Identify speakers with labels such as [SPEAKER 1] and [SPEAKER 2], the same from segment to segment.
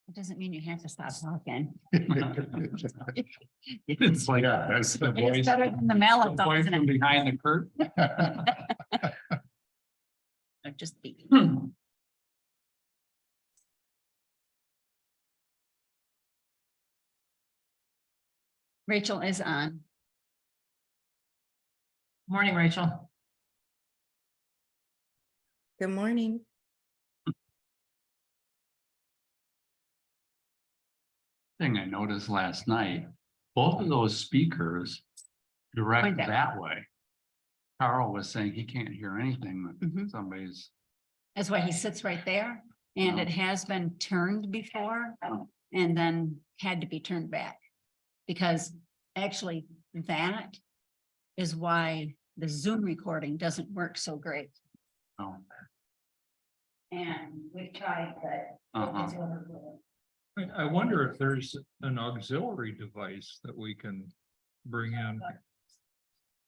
[SPEAKER 1] It doesn't mean you have to stop talking.
[SPEAKER 2] It's like, that's the
[SPEAKER 1] It's
[SPEAKER 2] voice.
[SPEAKER 1] better than the
[SPEAKER 2] The
[SPEAKER 1] mallet.
[SPEAKER 2] voice from behind the curtain.
[SPEAKER 1] Just be. Rachel is on.
[SPEAKER 3] Morning, Rachel.
[SPEAKER 4] Good morning.
[SPEAKER 2] Thing I noticed last night, both of those speakers direct
[SPEAKER 1] Point that
[SPEAKER 2] that way. Carl was saying he can't hear anything that
[SPEAKER 1] Mhm.
[SPEAKER 2] somebody's,
[SPEAKER 1] That's why he sits right there. And
[SPEAKER 2] Oh.
[SPEAKER 1] it has been turned before and then had to be turned back. Because actually that is why the Zoom recording doesn't work so great.
[SPEAKER 2] oh,
[SPEAKER 1] And we tried, but
[SPEAKER 2] uh-huh.
[SPEAKER 1] it's overflowing.
[SPEAKER 5] I wonder if there's an auxiliary device that we can bring in.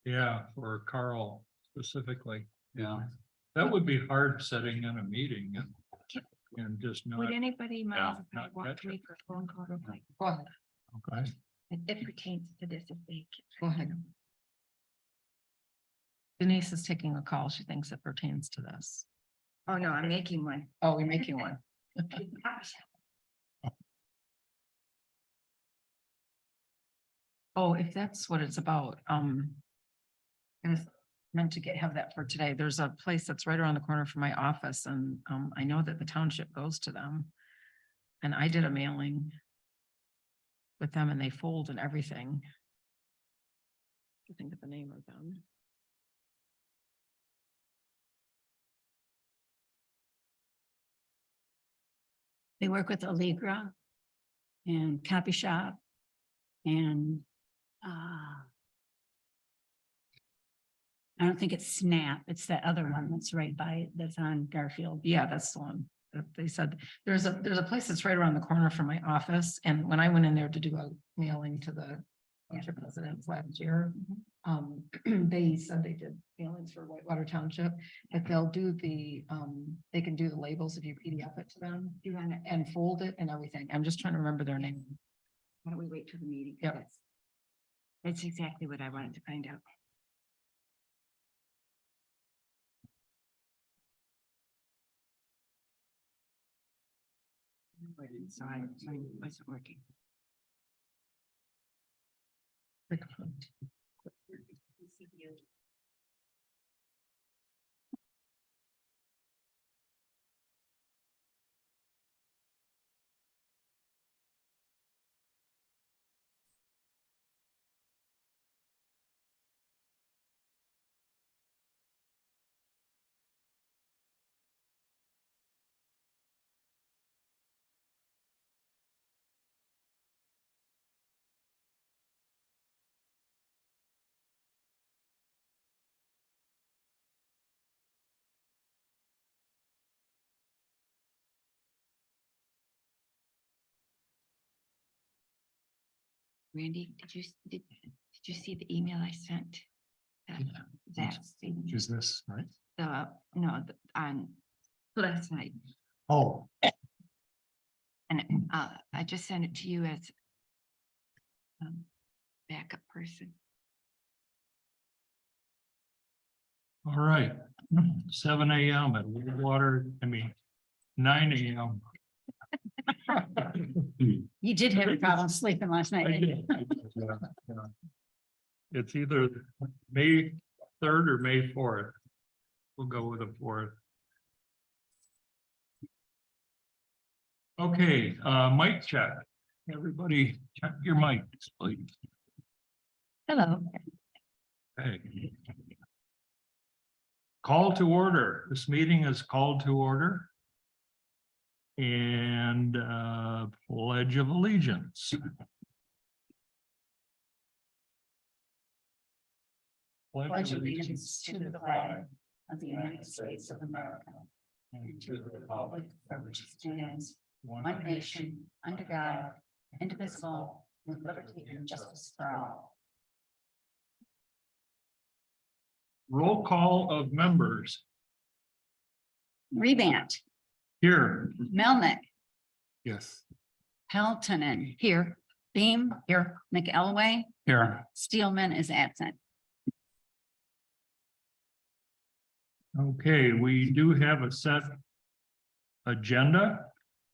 [SPEAKER 5] Yeah, for Carl specifically.
[SPEAKER 2] Yeah,
[SPEAKER 5] That would be hard setting in a meeting and just not.
[SPEAKER 4] Would anybody mind if I
[SPEAKER 5] not
[SPEAKER 4] walk
[SPEAKER 5] catch
[SPEAKER 4] away for a phone call real quick?
[SPEAKER 3] Go ahead.
[SPEAKER 5] Okay.
[SPEAKER 4] It pertains to this if they.
[SPEAKER 3] Go ahead. Denise is taking a call. She thinks it pertains to this.
[SPEAKER 4] Oh, no, I'm making one.
[SPEAKER 3] Oh, you're making one. Oh, if that's what it's about, I was meant to have that for today. There's a place that's right around the corner from my office and, I know that the township goes to them. And I did a mailing with them and they fold and everything. I think of the name of them.
[SPEAKER 1] They work with Allegra and Copy Shop and I don't think it's Snap. It's that other one that's right by, that's on Garfield.
[SPEAKER 3] Yeah, that's the one that they said. There's a place that's right around the corner from my office. And when I went in there to do a mailing to the township residents last year, they said they did mailings for Whitewater Township, but they'll do the, they can do the labels if you PDF it to them. You want it and fold it and everything. I'm just trying to remember their name.
[SPEAKER 4] Why don't we wait till the meeting?
[SPEAKER 3] Yep.
[SPEAKER 4] That's exactly what I wanted to find out. So mine wasn't working. Randy, did you see the email I sent? That's
[SPEAKER 2] is this right?
[SPEAKER 4] on last night,
[SPEAKER 2] Oh,
[SPEAKER 4] and I just sent it to you as backup person.
[SPEAKER 5] All right, 7 a.m. at Whitewater, 9 a.m.
[SPEAKER 1] You did have a problem sleeping last night, didn't you?
[SPEAKER 5] Yeah, yeah. It's either May 3rd or May 4th. We'll go with the 4th. Okay, mic check. Everybody check your mics, please.
[SPEAKER 1] Hello.
[SPEAKER 5] Okay. Call to order. This meeting is called to order. And Pledge of Allegiance.
[SPEAKER 1] Pledge allegiance to the flag of the United States of America and to the republic for which it stands, one nation, under God, indivisible, with liberty and justice for all.
[SPEAKER 5] Roll call of members.
[SPEAKER 1] Rebant,
[SPEAKER 5] Here.
[SPEAKER 1] Melnick,
[SPEAKER 2] yes.
[SPEAKER 1] Peltonen, here. Beam, here. McElway,
[SPEAKER 2] Here.
[SPEAKER 1] Steelman is absent.
[SPEAKER 5] Okay, we do have a set agenda.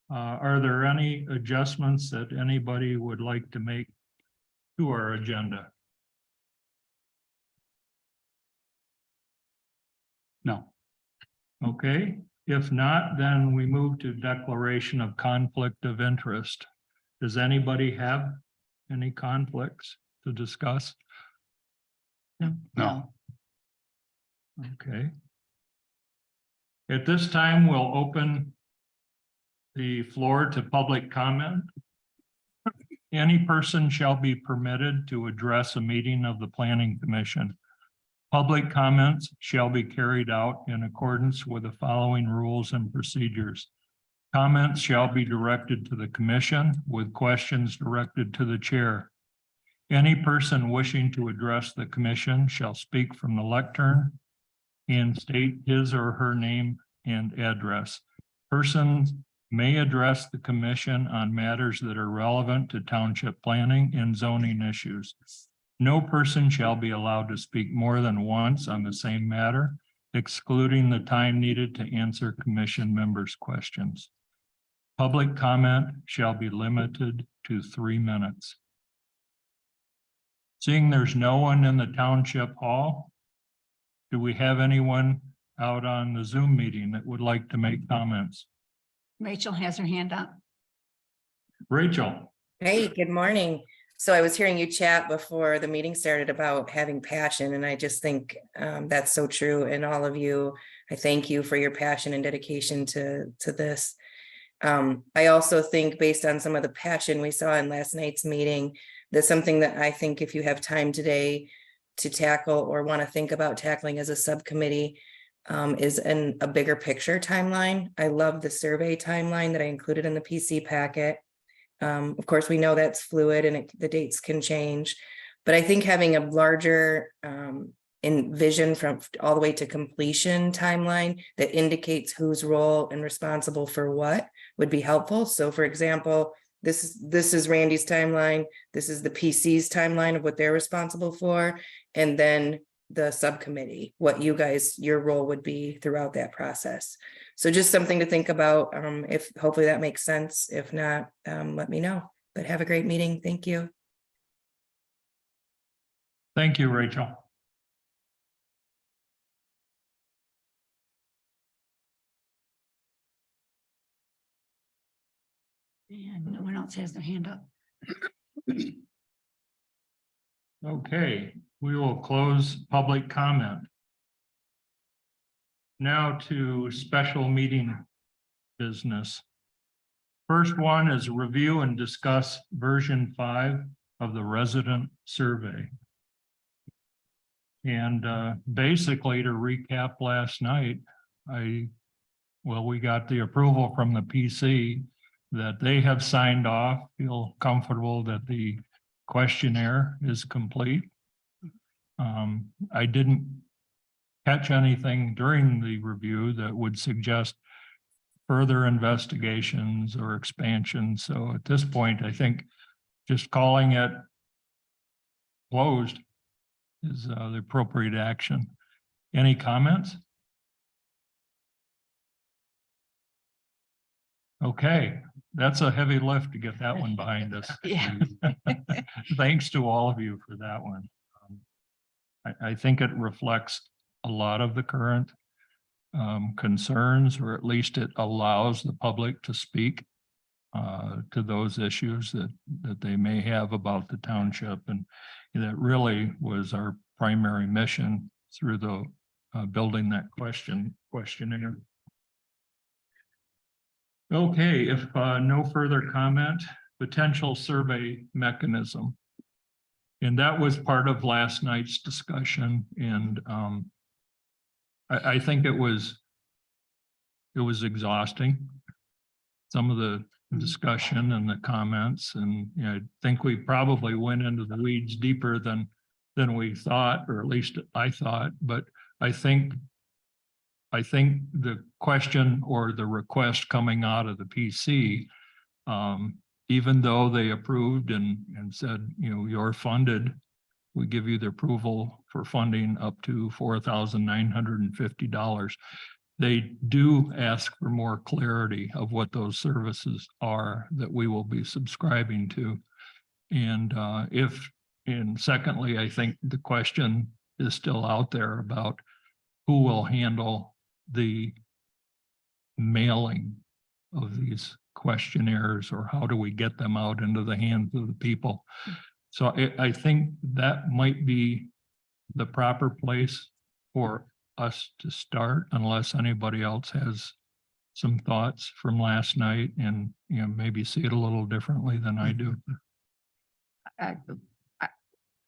[SPEAKER 5] Are there any adjustments that anybody would like to make to our agenda?
[SPEAKER 2] No.
[SPEAKER 5] Okay, if not, then we move to declaration of conflict of interest. Does anybody have any conflicts to discuss?
[SPEAKER 2] No.
[SPEAKER 5] Okay. At this time, we'll open the floor to public comment. Any person shall be permitted to address a meeting of the Planning Commission. Public comments shall be carried out in accordance with the following rules and procedures. Comments shall be directed to the commission with questions directed to the chair. Any person wishing to address the commission shall speak from the lectern and state his or her name and address. Persons may address the commission on matters that are relevant to township planning and zoning issues. No person shall be allowed to speak more than once on the same matter, excluding the time needed to answer commission members' questions. Public comment shall be limited to 3 minutes. Seeing there's no one in the township hall, do we have anyone out on the Zoom meeting that would like to make comments?
[SPEAKER 1] Rachel has her hand up.
[SPEAKER 5] Rachel.
[SPEAKER 6] Hey, good morning. So I was hearing you chat before the meeting started about having passion, and I just think that's so true. And all of you, I thank you for your passion and dedication to this. I also think based on some of the passion we saw in last night's meeting, that's something that I think if you have time today to tackle or want to think about tackling as a subcommittee is a bigger picture timeline. I love the survey timeline that I included in the PC packet. Of course, we know that's fluid and the dates can change, but I think having a larger vision from all the way to completion timeline that indicates whose role and responsible for what would be helpful. So for example, this is Randy's timeline. This is the PC's timeline of what they're responsible for. And then the subcommittee, what your role would be throughout that process. So just something to think about. If hopefully that makes sense. If not, let me know. But have a great meeting. Thank you.
[SPEAKER 5] Thank you, Rachel.
[SPEAKER 1] And no one else has their hand up.
[SPEAKER 5] Okay, we will close public comment. Now to special meeting business. First one is review and discuss version 5 of the resident survey. And basically to recap last night, we got the approval from the PC that they have signed off, feel comfortable that the questionnaire is complete. I didn't catch anything during the review that would suggest further investigations or expansion. So at this point, I think just calling it closed is the appropriate action. Any comments? Okay, that's a heavy lift to get that one behind us.
[SPEAKER 1] Yeah.
[SPEAKER 5] Thanks to all of you for that one. I think it reflects a lot of the current concerns, or at least it allows the public to speak to those issues that they may have about the township. And that really was our primary mission through the building that questionnaire. Okay, if no further comment, potential survey mechanism. And that was part of last night's discussion. And I think it was exhausting, some of the discussion and the comments. And I think we probably went into the weeds deeper than we thought, or at least I thought. But I think the question or the request coming out of the PC even though they approved and said, you're funded, we give you the approval for funding up to $4,950. They do ask for more clarity of what those services are that we will be subscribing to. And secondly, I think the question is still out there about who will handle the mailing of these questionnaires, or how do we get them out into the hands of the people? So I think that might be the proper place for us to start, unless anybody else has some thoughts from last night and, maybe see it a little differently than I do.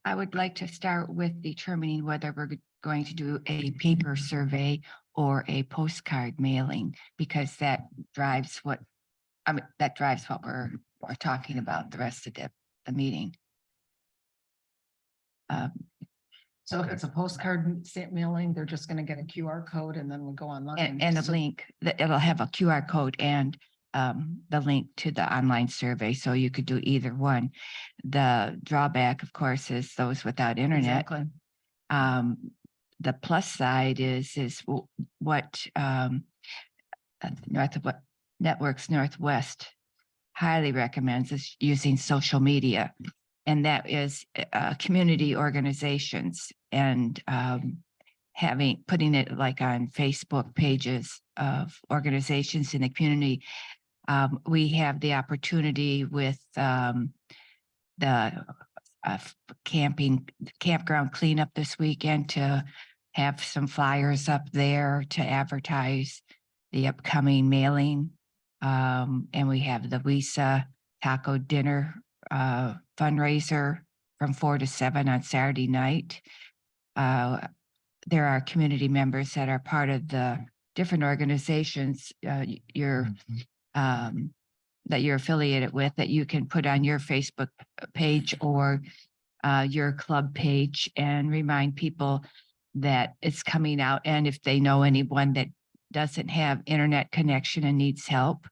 [SPEAKER 4] I would like to start with determining whether we're going to do a paper survey or a postcard mailing, because that drives what we're talking about the rest of the meeting.
[SPEAKER 3] So if it's a postcard mailing, they're just gonna get a QR code and then we'll go online.
[SPEAKER 4] And a
[SPEAKER 3] So-
[SPEAKER 4] link that it'll have a QR code and the link to the online survey, so you could do either one. The drawback, of course, is those without internet.
[SPEAKER 3] Exactly.
[SPEAKER 4] The plus side is what Networks Northwest highly recommends is using social media. And that is community organizations and putting it like on Facebook pages of organizations in the community. We have the opportunity with the campground cleanup this weekend to have some flyers up there to advertise the upcoming mailing. And we have the WISA taco dinner fundraiser from 4 to 7 on Saturday night. There are community members that are part of the different organizations that you're affiliated with, that you can put on your Facebook page or your club page and remind people that it's coming out. And if they know anyone that doesn't have internet connection and needs help,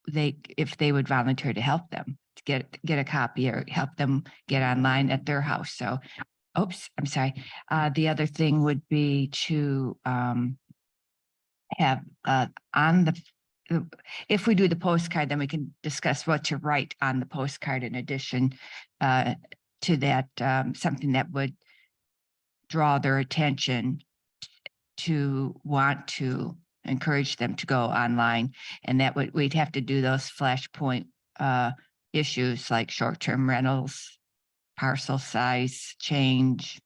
[SPEAKER 4] if they would volunteer to help them to get a copy or help them get online at their house. So, oops, I'm sorry. The other thing would be to have if we do the postcard, then we can discuss what to write on the postcard in addition to that, something that would draw their attention to want to encourage them to go online. And that we'd have to do those flashpoint issues like short-term rentals, parcel size change,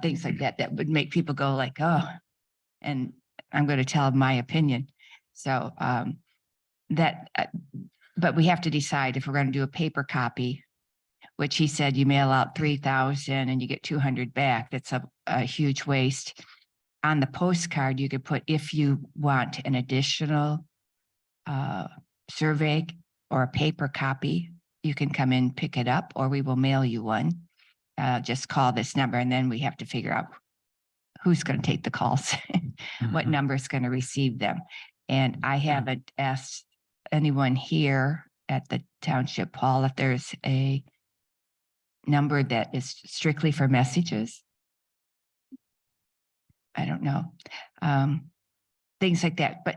[SPEAKER 4] things like that would make people go like, oh, and I'm going to tell my opinion. So but we have to decide if we're going to do a paper copy, which he said you mail out 3,000 and you get 200 back. That's a huge waste. On the postcard, you could put, if you want an additional survey or a paper copy, you can come in, pick it up, or we will mail you one. Just call this number, and then we have to figure out who's going to take the calls, what number is going to receive them. And I haven't asked anyone here at the township hall if there's a number that is strictly for messages. I don't know. Things like that, but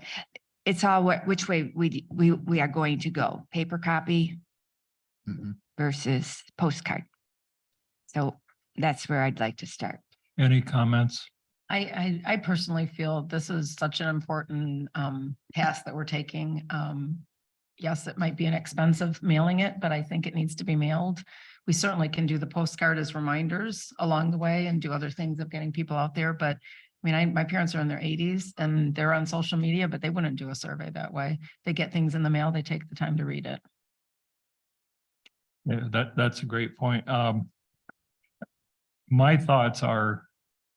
[SPEAKER 4] it's all which way we are going to go, paper copy versus postcard. So that's where I'd like to start.
[SPEAKER 5] Any comments?
[SPEAKER 3] I personally feel this is such an important task that we're taking. Yes, it might be an expensive mailing it, but I think it needs to be mailed. We certainly can do the postcard as reminders along the way and do other things of getting people out there. But I mean, my parents are in their 80s and they're on social media, but they wouldn't do a survey that way. They get things in the mail, they take the time to read it.
[SPEAKER 5] Yeah, that's a great point. My thoughts are,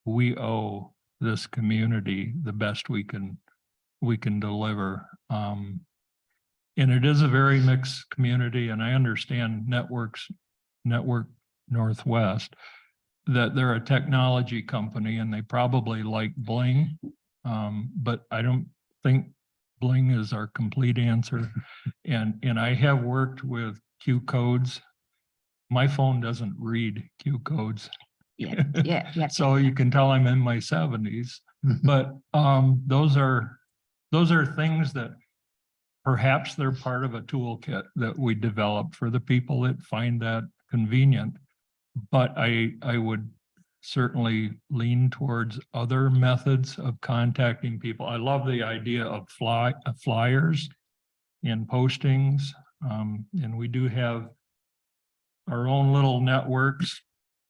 [SPEAKER 5] we owe this community the best we can deliver. And it is a very mixed community, and I understand Network Northwest, that they're a technology company and they probably like bling. But I don't think bling is our complete answer. And I have worked with Q codes. My phone doesn't read Q codes.
[SPEAKER 4] Yeah, yeah.
[SPEAKER 5] So you can tell I'm in my 70s, but those are things that perhaps they're part of a toolkit that we develop for the people that find that convenient. But I would certainly lean towards other methods of contacting people. I love the idea of flyers and postings. And we do have our own little networks.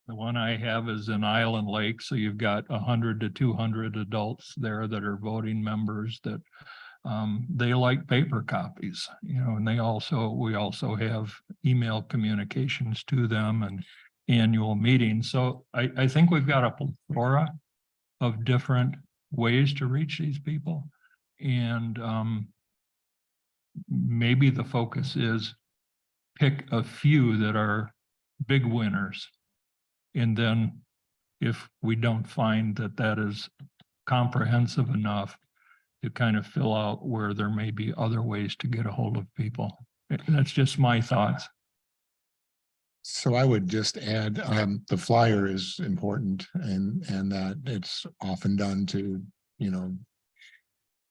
[SPEAKER 5] The one I have is in Island Lake, so you've got 100 to 200 adults there that are voting members that they like paper copies, and we also have email communications to them and annual meetings. So I think we've got a plethora of different ways to reach these people. And maybe the focus is pick a few that are big winners. And then if we don't find that that is comprehensive enough to kind of fill out where there may be other ways to get a hold of people. That's just my thoughts.
[SPEAKER 7] So I would just add, the flyer is important and that it's often done to,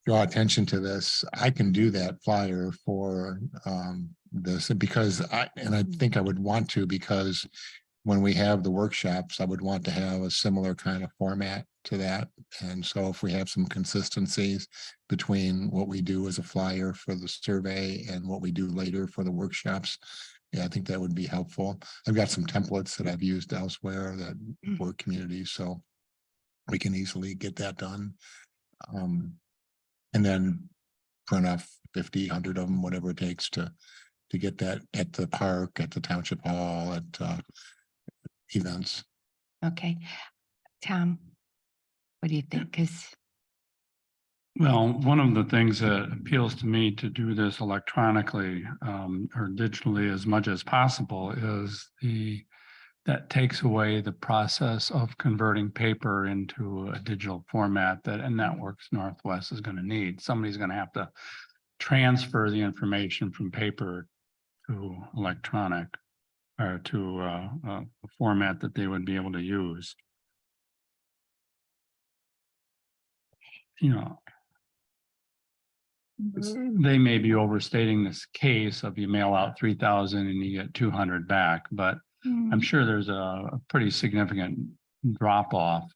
[SPEAKER 7] draw attention to this. I can do that flyer for this because I think I would want to, because when we have the workshops, I would want to have a similar kind of format to that. And so if we have some consistencies between what we do as a flyer for the survey and what we do later for the workshops, yeah, I think that would be helpful. I've got some templates that I've used elsewhere that for communities, so we can easily get that done. And then print off 50, 100 of them, whatever it takes to get that at the park, at the township hall, at events.
[SPEAKER 4] Okay. Tom, what do you think?
[SPEAKER 2] Well, one of the things that appeals to me to do this electronically or digitally as much as possible is that takes away the process of converting paper into a digital format that Networks Northwest is going to need. Somebody's going to have to transfer the information from paper to electronic or to a format that they would be able to use. They may be overstating this case of you mail out 3,000 and you get 200 back, but I'm sure there's a pretty significant drop off.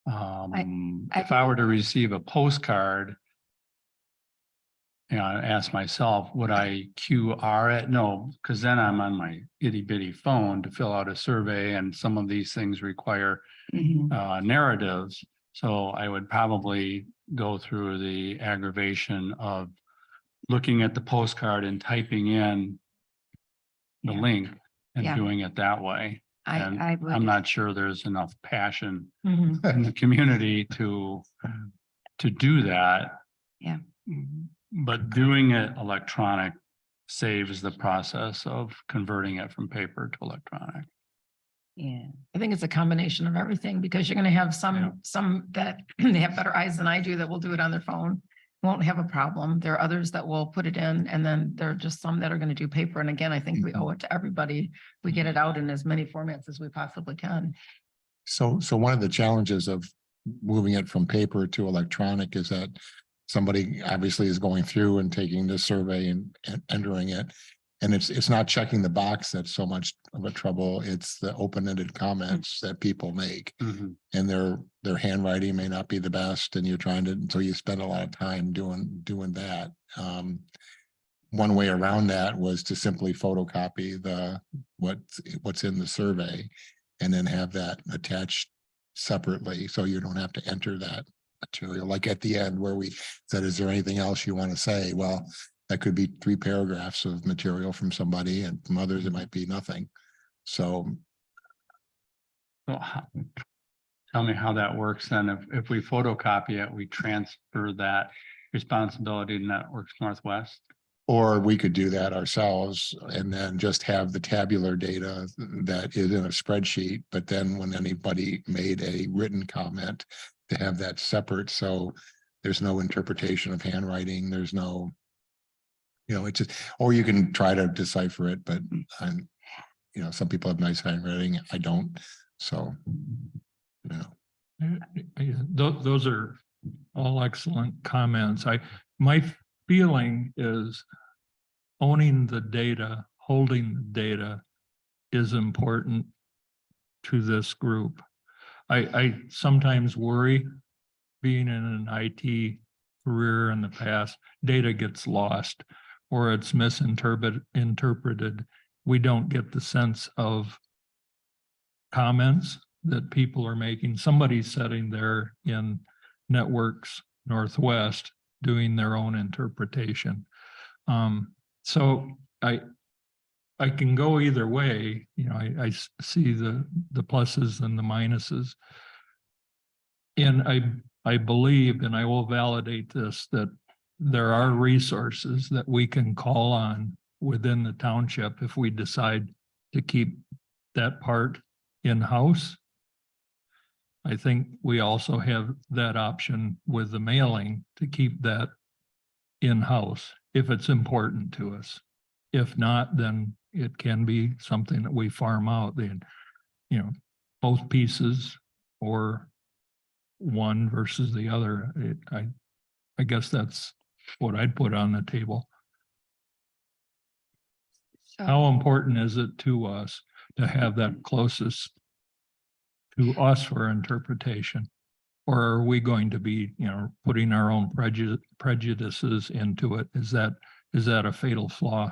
[SPEAKER 2] If I were to receive a postcard, I ask myself, would I QR it? No, because then I'm on my itty bitty phone to fill out a survey, and some of these things require narratives. So I would probably go through the aggravation of looking at the postcard and typing in the link and doing it that way. I'm not sure there's enough passion in the community to do that.
[SPEAKER 4] Yeah.
[SPEAKER 2] But doing it electronic saves the process of converting it from paper to electronic.
[SPEAKER 4] Yeah.
[SPEAKER 3] I think it's a combination of everything, because you're going to have some that they have better eyes than I do that will do it on their phone, won't have a problem. There are others that will put it in, and then there are just some that are going to do paper. And again, I think we owe it to everybody. We get it out in as many formats as we possibly can.
[SPEAKER 7] So one of the challenges of moving it from paper to electronic is that somebody obviously is going through and taking the survey and entering it. And it's not checking the box that's so much of a trouble. It's the open-ended comments that people make. And their handwriting may not be the best, and you're trying to, so you spend a lot of time doing that. One way around that was to simply photocopy what's in the survey and then have that attached separately, so you don't have to enter that material. Like at the end where we said, is there anything else you want to say? Well, that could be 3 paragraphs of material from somebody, and from others it might be nothing. So
[SPEAKER 2] tell me how that works then. If we photocopy it, we transfer that responsibility to Networks Northwest.
[SPEAKER 7] Or we could do that ourselves and then just have the tabular data that is in a spreadsheet, but then when anybody made a written comment, to have that separate. So there's no interpretation of handwriting, there's no, you know, it's just, or you can try to decipher it, but I'm, you know, some people have nice handwriting, I don't, so, you know.
[SPEAKER 5] Those are all excellent comments. My feeling is owning the data, holding the data is important to this group. I sometimes worry, being in an IT career in the past, data gets lost or it's interpreted. We don't get the sense of comments that people are making. Somebody's sitting there in Networks Northwest doing their own interpretation. So I can go either way. You know, I see the pluses and the minuses. And I believe, and I will validate this, that there are resources that we can call on within the township if we decide to keep that part in-house. I think we also have that option with the mailing to keep that in-house if it's important to us. If not, then it can be something that we farm out, then, you know, both pieces or one versus the other. I guess that's what I'd put on the table.
[SPEAKER 4] So,
[SPEAKER 5] How important is it to us to have that closest to us for interpretation? Or are we going to be, you know, putting our own prejudices into it? Is that a fatal flaw?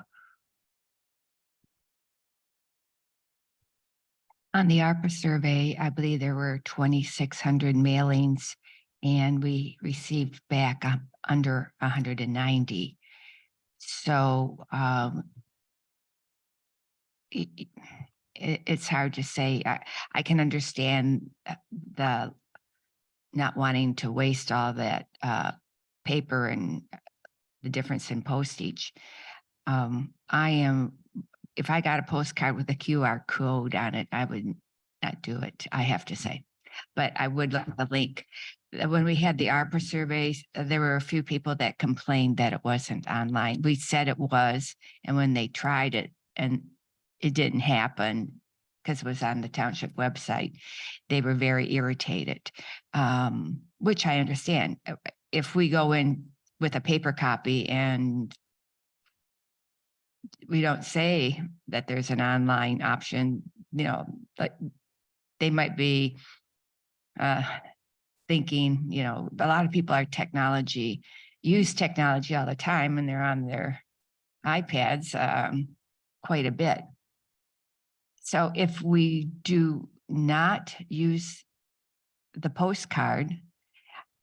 [SPEAKER 4] on the ARPA survey, I believe there were 2,600 mailings and we received back under 190. So it's hard to say. I can understand the not wanting to waste all that paper and the difference in postage. If I got a postcard with a QR code on it, I would not do it, I have to say. But I would like the link. When we had the ARPA surveys, there were a few people that complained that it wasn't online. We said it was, and when they tried it and it didn't happen because it was on the township website, they were very irritated, which I understand. If we go in with a paper copy and we don't say that there's an online option, you know, like they might be thinking, you know, a lot of people use technology all the time and they're on their iPads quite a bit. So if we do not use the postcard,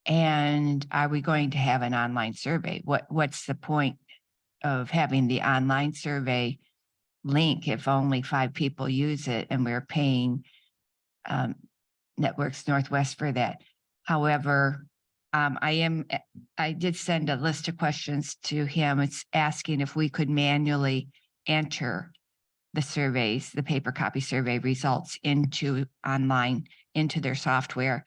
[SPEAKER 4] and are we going to have an online survey? What's the point of having the online survey link if only 5 people use it and we're paying Networks Northwest for that? However, I did send a list of questions to him. It's asking if we could manually enter the surveys, the paper copy survey results into their software,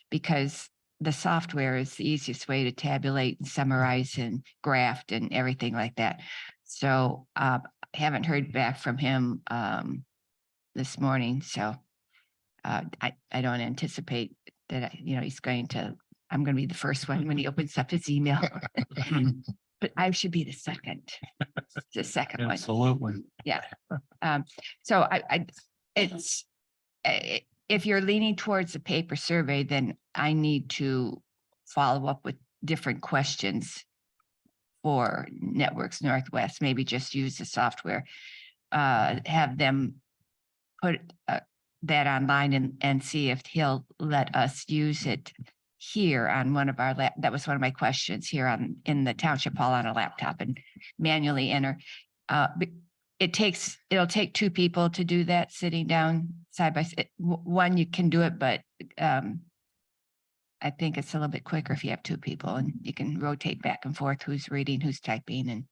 [SPEAKER 4] because the software is the easiest way to tabulate and summarize and graft and everything like that. So I haven't heard back from him this morning. So I don't anticipate that, you know, I'm going to be the first one when he opens up his email. But I should be the second one.
[SPEAKER 5] Absolutely.
[SPEAKER 4] Yeah. So if you're leaning towards a paper survey, then I need to follow up with different questions for Networks Northwest, maybe just use the software, have them put that online and see if he'll let us use it here on one of our that was one of my questions here in the township hall on a laptop and manually enter. It'll take 2 people to do that, sitting down side by side. One, you can do it, but I think it's a little bit quicker if you have 2 people and you can rotate back and forth who's reading, who's typing. And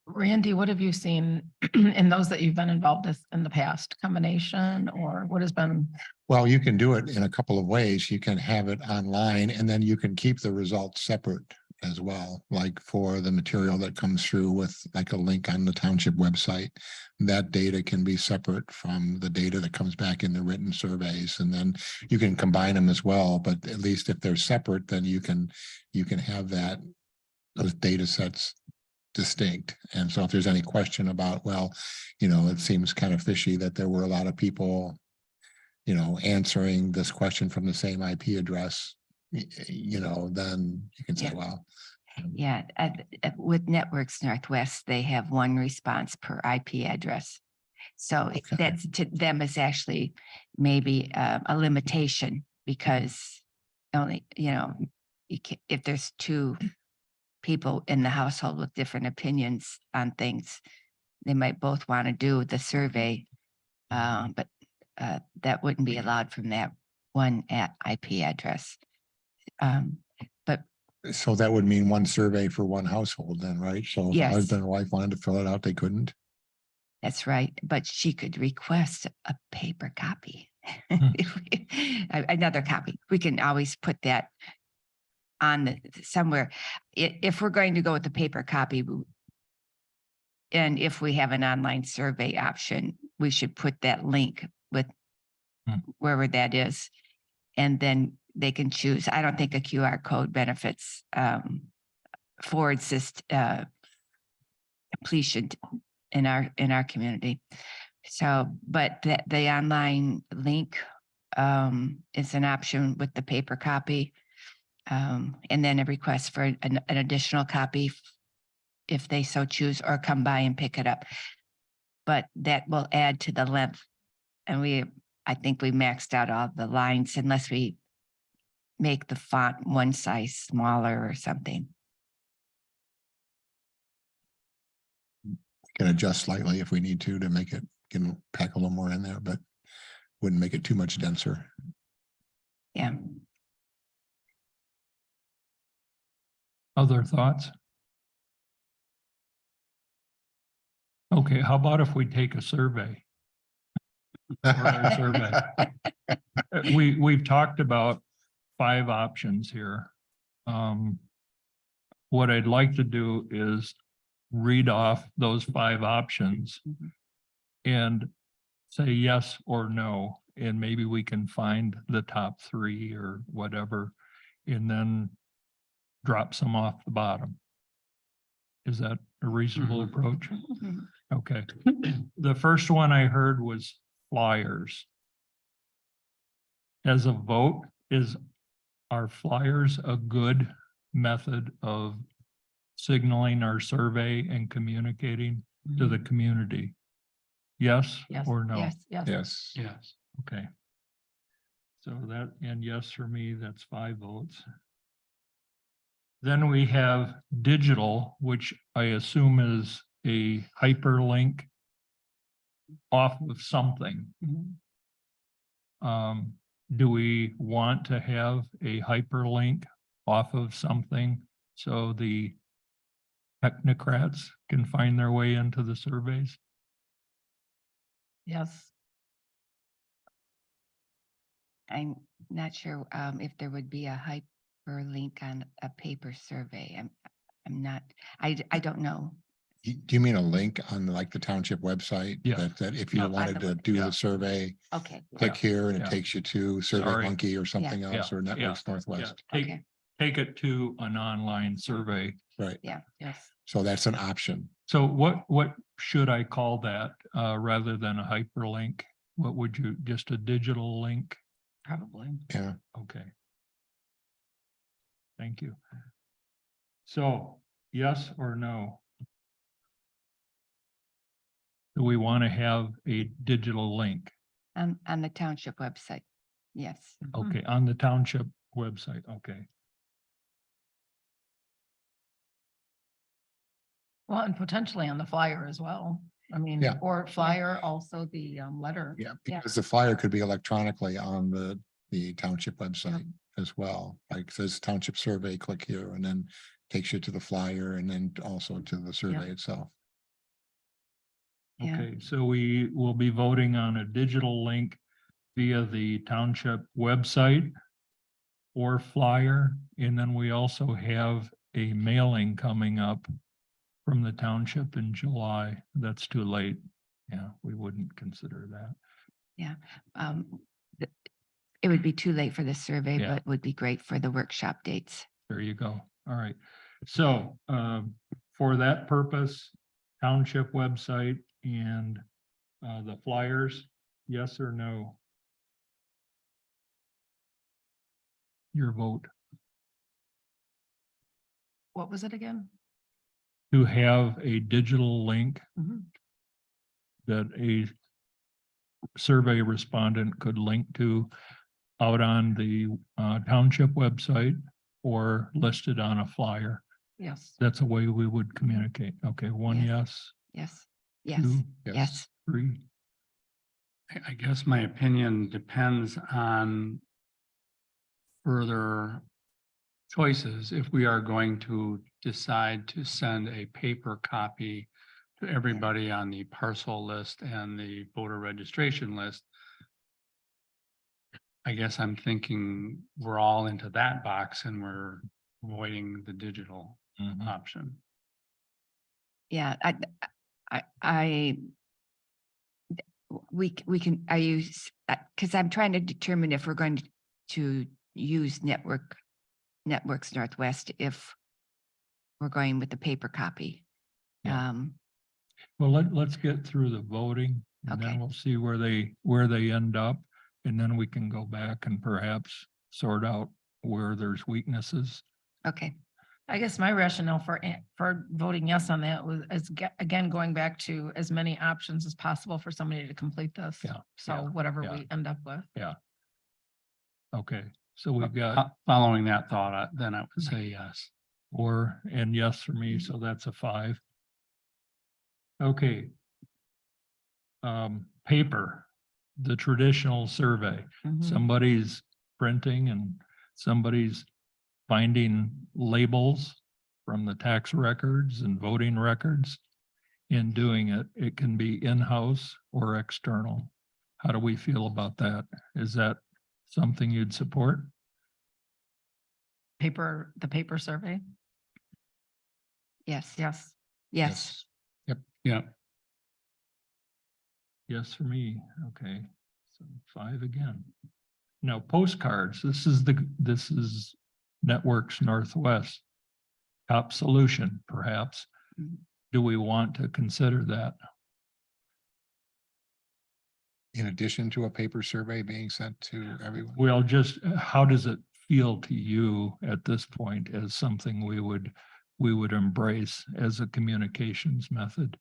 [SPEAKER 3] Randy, what have you seen in those that you've been involved with in the past? Combination or what has been?
[SPEAKER 7] Well, you can do it in a couple of ways. You can have it online and then you can keep the results separate as well. Like for the material that comes through with like a link on the township website, that data can be separate from the data that comes back in the written surveys. And then you can combine them as well, but at least if they're separate, then you can have those data sets distinct. And so if there's any question about, well, it seems kind of fishy that there were a lot of people, answering this question from the same IP address, then you can say,
[SPEAKER 4] Yeah.
[SPEAKER 7] well.
[SPEAKER 4] Yeah, with Networks Northwest, they have one response per IP address. So
[SPEAKER 7] Okay.
[SPEAKER 4] that's to them is actually maybe a limitation because only, if there's two people in the household with different opinions on things, they might both want to do the survey. But that wouldn't be allowed from that one IP address.
[SPEAKER 7] So that would mean one survey for one household then, right? So if a
[SPEAKER 4] Yes.
[SPEAKER 7] husband and wife wanted to fill it out, they couldn't.
[SPEAKER 4] That's right, but she could request a paper copy. Another copy. We can always put that on somewhere. If we're going to go with the paper copy, and if we have an online survey option, we should put that link with wherever that is. And then they can choose. I don't think a QR code benefits forward completion in our community. So, but the online link is an option with the paper copy. And then a request for an additional copy if they so choose, or come by and pick it up. But that will add to the length. And I think we maxed out all the lines unless we make the font one size smaller or something.
[SPEAKER 7] Can adjust slightly if we need to make it, can pack a little more in there, but wouldn't make it too much denser.
[SPEAKER 4] Yeah.
[SPEAKER 5] Other thoughts? Okay, how about if we take a survey? For our survey. We've talked about 5 options here. What I'd like to do is read off those 5 options and say yes or no, and maybe we can find the top 3 or whatever, and then drop some off the bottom. Is that a reasonable approach? Okay. The first one I heard was flyers. As a vote, are flyers a good method of signaling our survey and communicating to the community? Yes
[SPEAKER 3] Yes.
[SPEAKER 5] or no?
[SPEAKER 3] Yes, yes.
[SPEAKER 7] Yes.
[SPEAKER 2] Yes.
[SPEAKER 5] Okay. So that, and yes for me, that's 5 votes. Then we have digital, which I assume is a hyperlink off of something. Do we want to have a hyperlink off of something so the technocrats can find their way into the surveys?
[SPEAKER 3] Yes.
[SPEAKER 4] I'm not sure if there would be a hyperlink on a paper survey. I'm not, I don't know.
[SPEAKER 7] Do you mean a link on like the township website?
[SPEAKER 5] Yeah.
[SPEAKER 7] That if you
[SPEAKER 4] Oh, on
[SPEAKER 7] wanted
[SPEAKER 4] the
[SPEAKER 7] to do
[SPEAKER 5] yeah.
[SPEAKER 7] the survey,
[SPEAKER 4] Okay,
[SPEAKER 7] click here and
[SPEAKER 5] Yeah.
[SPEAKER 7] it takes you to Survey
[SPEAKER 5] Sorry.
[SPEAKER 7] Monkey or something else,
[SPEAKER 5] Yeah.
[SPEAKER 7] or Networks
[SPEAKER 5] Yeah.
[SPEAKER 7] Northwest.
[SPEAKER 5] Yeah. Take it to an online survey.
[SPEAKER 7] Right.
[SPEAKER 4] yeah.
[SPEAKER 3] Yes.
[SPEAKER 7] So that's an option.
[SPEAKER 5] So what should I call that rather than a hyperlink? What would you, just a digital link?
[SPEAKER 3] Probably.
[SPEAKER 7] Yeah.
[SPEAKER 5] Okay. Thank you. So yes or no? Do we want to have a digital link?
[SPEAKER 4] On the township website. Yes.
[SPEAKER 5] Okay, on the township website, okay.
[SPEAKER 3] Well, and potentially on the flyer as well. I mean,
[SPEAKER 7] Yeah.
[SPEAKER 3] or flyer, also the letter.
[SPEAKER 7] Yeah,
[SPEAKER 4] Yeah.
[SPEAKER 7] because the flyer could be electronically on the township website as well. Like says township survey, click here and then takes you to the flyer and then also to the survey itself.
[SPEAKER 3] Yeah.
[SPEAKER 5] Okay, so we will be voting on a digital link via the township website or flyer. And then we also have a mailing coming up from the township in July. That's too late. Yeah, we wouldn't consider that.
[SPEAKER 4] Um, th- It would be too late for the survey,
[SPEAKER 5] Yeah.
[SPEAKER 4] but would be great for the workshop dates.
[SPEAKER 5] There you go. All right. So for that purpose, township website and the flyers, yes or no? Your vote
[SPEAKER 3] What was it again?
[SPEAKER 5] to have a digital link
[SPEAKER 3] Mhm.
[SPEAKER 5] that a survey respondent could link to out on the township website or listed on a flyer.
[SPEAKER 3] Yes.
[SPEAKER 5] That's a way we would communicate. Okay, one
[SPEAKER 4] Yes.
[SPEAKER 5] yes,
[SPEAKER 4] Yes, yes,
[SPEAKER 5] two,
[SPEAKER 4] yes.
[SPEAKER 5] three.
[SPEAKER 2] I guess my opinion depends on further choices. If we are going to decide to send a paper copy to everybody on the parcel list and the voter registration list, I guess I'm thinking we're all into that box and we're avoiding the digital
[SPEAKER 5] Mhm.
[SPEAKER 2] option.
[SPEAKER 4] Yeah, we can, I use, because I'm trying to determine if we're going to use Networks Northwest, if we're going with the paper copy.
[SPEAKER 5] Yeah.
[SPEAKER 4] Um,
[SPEAKER 5] Well, let's get through the voting and then
[SPEAKER 4] Okay.
[SPEAKER 5] we'll see where they end up. And then we can go back and perhaps sort out where there's weaknesses.
[SPEAKER 4] okay,
[SPEAKER 3] I guess my rationale for voting yes on that was, again, going back to as many options as possible for somebody to complete this.
[SPEAKER 5] Yeah,
[SPEAKER 3] So
[SPEAKER 5] yeah,
[SPEAKER 3] whatever
[SPEAKER 5] yeah.
[SPEAKER 3] we end up with.
[SPEAKER 5] Okay, so we've got
[SPEAKER 2] Following that thought, then I would say yes.
[SPEAKER 5] and yes for me, so that's a 5. Okay. Paper, the traditional survey.
[SPEAKER 3] Mhm.
[SPEAKER 5] Somebody's printing and somebody's finding labels from the tax records and voting records and doing it. It can be in-house or external. How do we feel about that? Is that something you'd support?
[SPEAKER 3] The paper survey.
[SPEAKER 4] yes,
[SPEAKER 3] Yes.
[SPEAKER 4] yes.
[SPEAKER 2] Yeah,
[SPEAKER 5] Yes, for me. Okay, so 5 again. Now postcards, this is Networks Northwest. Top solution, perhaps.
[SPEAKER 4] Mhm.
[SPEAKER 5] Do we want to consider that?
[SPEAKER 7] In addition to a paper survey being sent to everyone?
[SPEAKER 5] Well, just how does it feel to you at this point as something we would embrace as a communications method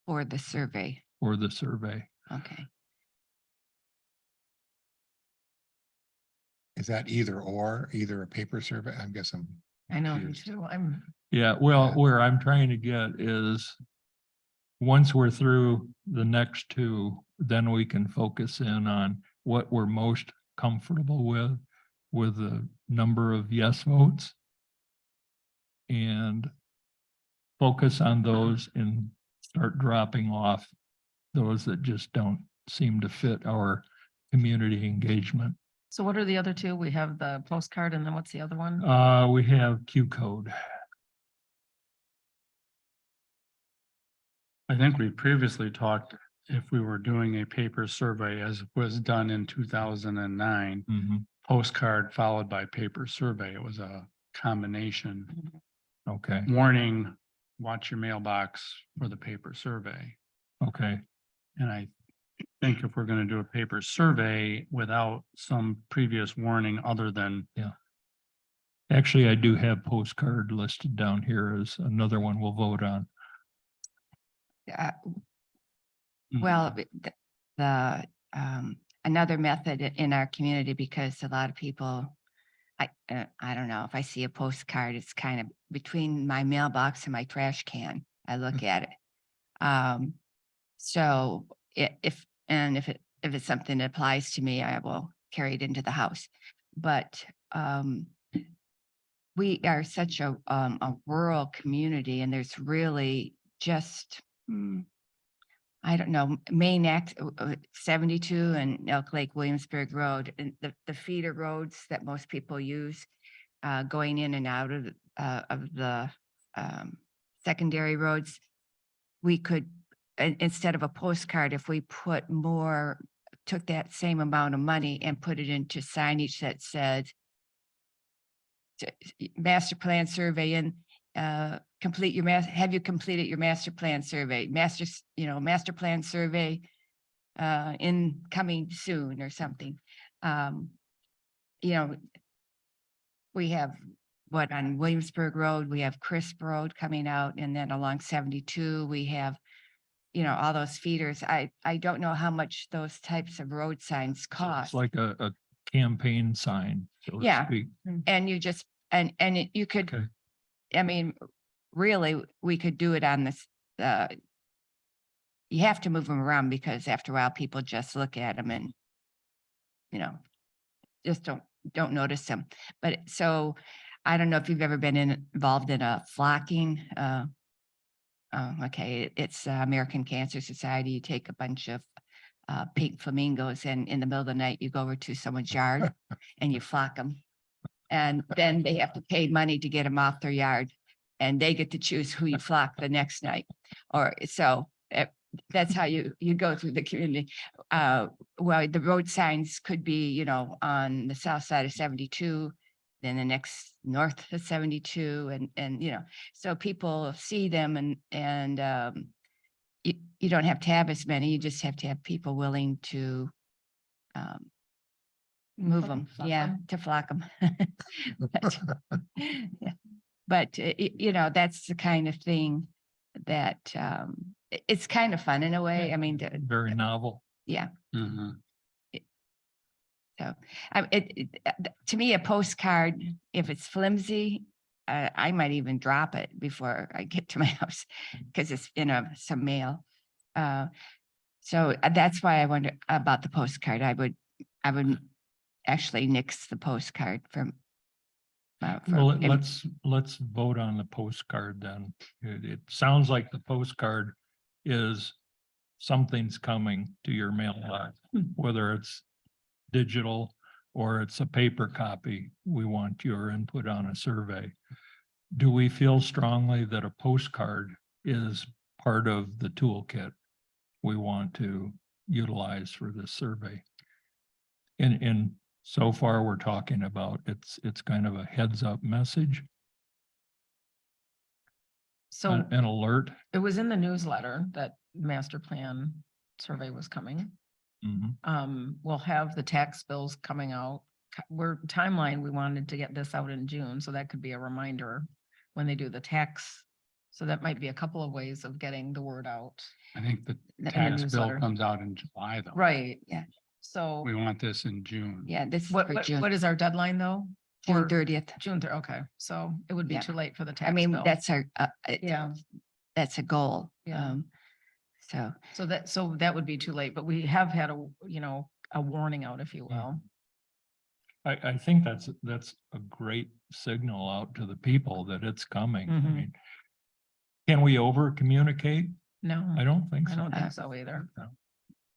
[SPEAKER 4] For the survey,
[SPEAKER 5] for the survey?
[SPEAKER 4] okay.
[SPEAKER 7] Is that either or, either a paper survey? I guess I'm.
[SPEAKER 3] I know, me
[SPEAKER 7] confused.
[SPEAKER 3] too.
[SPEAKER 5] Yeah, well,
[SPEAKER 7] Yeah.
[SPEAKER 5] where I'm trying to get is once we're through the next 2, then we can focus in on what we're most comfortable with the number of yes votes. And focus on those and start dropping off those that just don't seem to fit our community engagement.
[SPEAKER 3] So what are the other two? We have the postcard and then what's the other one?
[SPEAKER 5] We have Q code.
[SPEAKER 2] I think we previously talked if we were doing a paper survey as was done in 2009,
[SPEAKER 5] Mhm.
[SPEAKER 2] postcard followed by paper survey. It was a combination.
[SPEAKER 5] Okay,
[SPEAKER 2] Warning, watch your mailbox for the paper survey.
[SPEAKER 5] okay.
[SPEAKER 2] And I think if we're going to do a paper survey without some previous warning other than,
[SPEAKER 5] Actually, I do have postcard listed down here as another one we'll vote on.
[SPEAKER 4] Uh, Well, another method in our community, because a lot of people, I don't know, if I see a postcard, it's kind of between my mailbox and my trash can. I look at it. So if it's something that applies to me, I will carry it into the house. But we are such a rural community, and there's really just I don't know, Main Act 72 and Elk Lake Williamsburg Road, and the feeder roads that most people use going in and out of the secondary roads. We could, instead of a postcard, if we put more, took that same amount of money and put it into signage that said master plan survey and complete your have you completed your master plan survey, master plan survey incoming soon or something. We have what on Williamsburg Road, we have Crisp Road coming out, and then along 72, we have, all those feeders. I don't know how much those types of road signs
[SPEAKER 5] So
[SPEAKER 4] cost.
[SPEAKER 5] it's like a campaign sign, so to
[SPEAKER 4] Yeah.
[SPEAKER 5] speak.
[SPEAKER 4] And you just, you could,
[SPEAKER 5] Okay.
[SPEAKER 4] I mean, really, we could do it on this, you have to move them around because after a while, people just look at them and, just don't notice them. But so I don't know if you've ever been involved in a flocking. Okay, it's American Cancer Society. You take a bunch of pink flamingos and in the middle of the night, you go over to someone's yard and you flock them. And then they have to pay money to get them off their yard. And they get to choose who you flock the next night. Or so that's how you go through the community. Well, the road signs could be, on the south side of 72, then the next north of 72, and so people see them and you don't have to have as many. You just have to have people willing to move them,
[SPEAKER 3] Flock
[SPEAKER 4] yeah,
[SPEAKER 3] 'em.
[SPEAKER 4] to flock them. But that's the kind of thing that it's kind of fun in a way. I mean,
[SPEAKER 5] Very novel.
[SPEAKER 4] yeah.
[SPEAKER 2] Mhm.
[SPEAKER 4] So to me, a postcard, if it's flimsy, I might even drop it before I get to my house because it's in some mail. So that's why I wonder about the postcard. I would actually nix the postcard from.
[SPEAKER 5] Well, let's vote on the postcard then. It sounds like the postcard is something's coming to your mailbox, whether it's digital or it's a paper copy. We want your input on a survey. Do we feel strongly that a postcard is part of the toolkit we want to utilize for this survey? In so far, we're talking about it's kind of a heads up message,
[SPEAKER 3] So
[SPEAKER 5] an alert.
[SPEAKER 3] it was in the newsletter that master plan survey was coming.
[SPEAKER 5] Mhm.
[SPEAKER 3] We'll have the tax bills coming out. We're timeline, we wanted to get this out in June, so that could be a reminder when they do the tax. So that might be a couple of ways of getting the word out.
[SPEAKER 2] I think the
[SPEAKER 4] the
[SPEAKER 2] tax bill
[SPEAKER 3] newsletter.
[SPEAKER 2] comes out in July though.
[SPEAKER 3] Right.
[SPEAKER 4] Yeah.
[SPEAKER 3] So
[SPEAKER 2] We want this in June.
[SPEAKER 4] Yeah, this is
[SPEAKER 3] what,
[SPEAKER 4] for
[SPEAKER 3] what
[SPEAKER 4] June,
[SPEAKER 3] is our deadline though?
[SPEAKER 4] June
[SPEAKER 3] For
[SPEAKER 4] 30th.
[SPEAKER 3] June 3rd, okay, so it would be
[SPEAKER 4] Yeah.
[SPEAKER 3] too late for the
[SPEAKER 4] I
[SPEAKER 3] tax
[SPEAKER 4] mean,
[SPEAKER 3] bill.
[SPEAKER 4] that's our,
[SPEAKER 3] Yeah,
[SPEAKER 4] that's a goal.
[SPEAKER 3] Yeah.
[SPEAKER 4] So,
[SPEAKER 3] so that would be too late, but we have had a warning out, if you will.
[SPEAKER 5] I think that's a great signal out to the people that it's coming. I
[SPEAKER 3] Mhm.
[SPEAKER 5] mean, can we over communicate?
[SPEAKER 3] No,
[SPEAKER 5] I don't think
[SPEAKER 3] I
[SPEAKER 5] so.
[SPEAKER 3] don't think so either.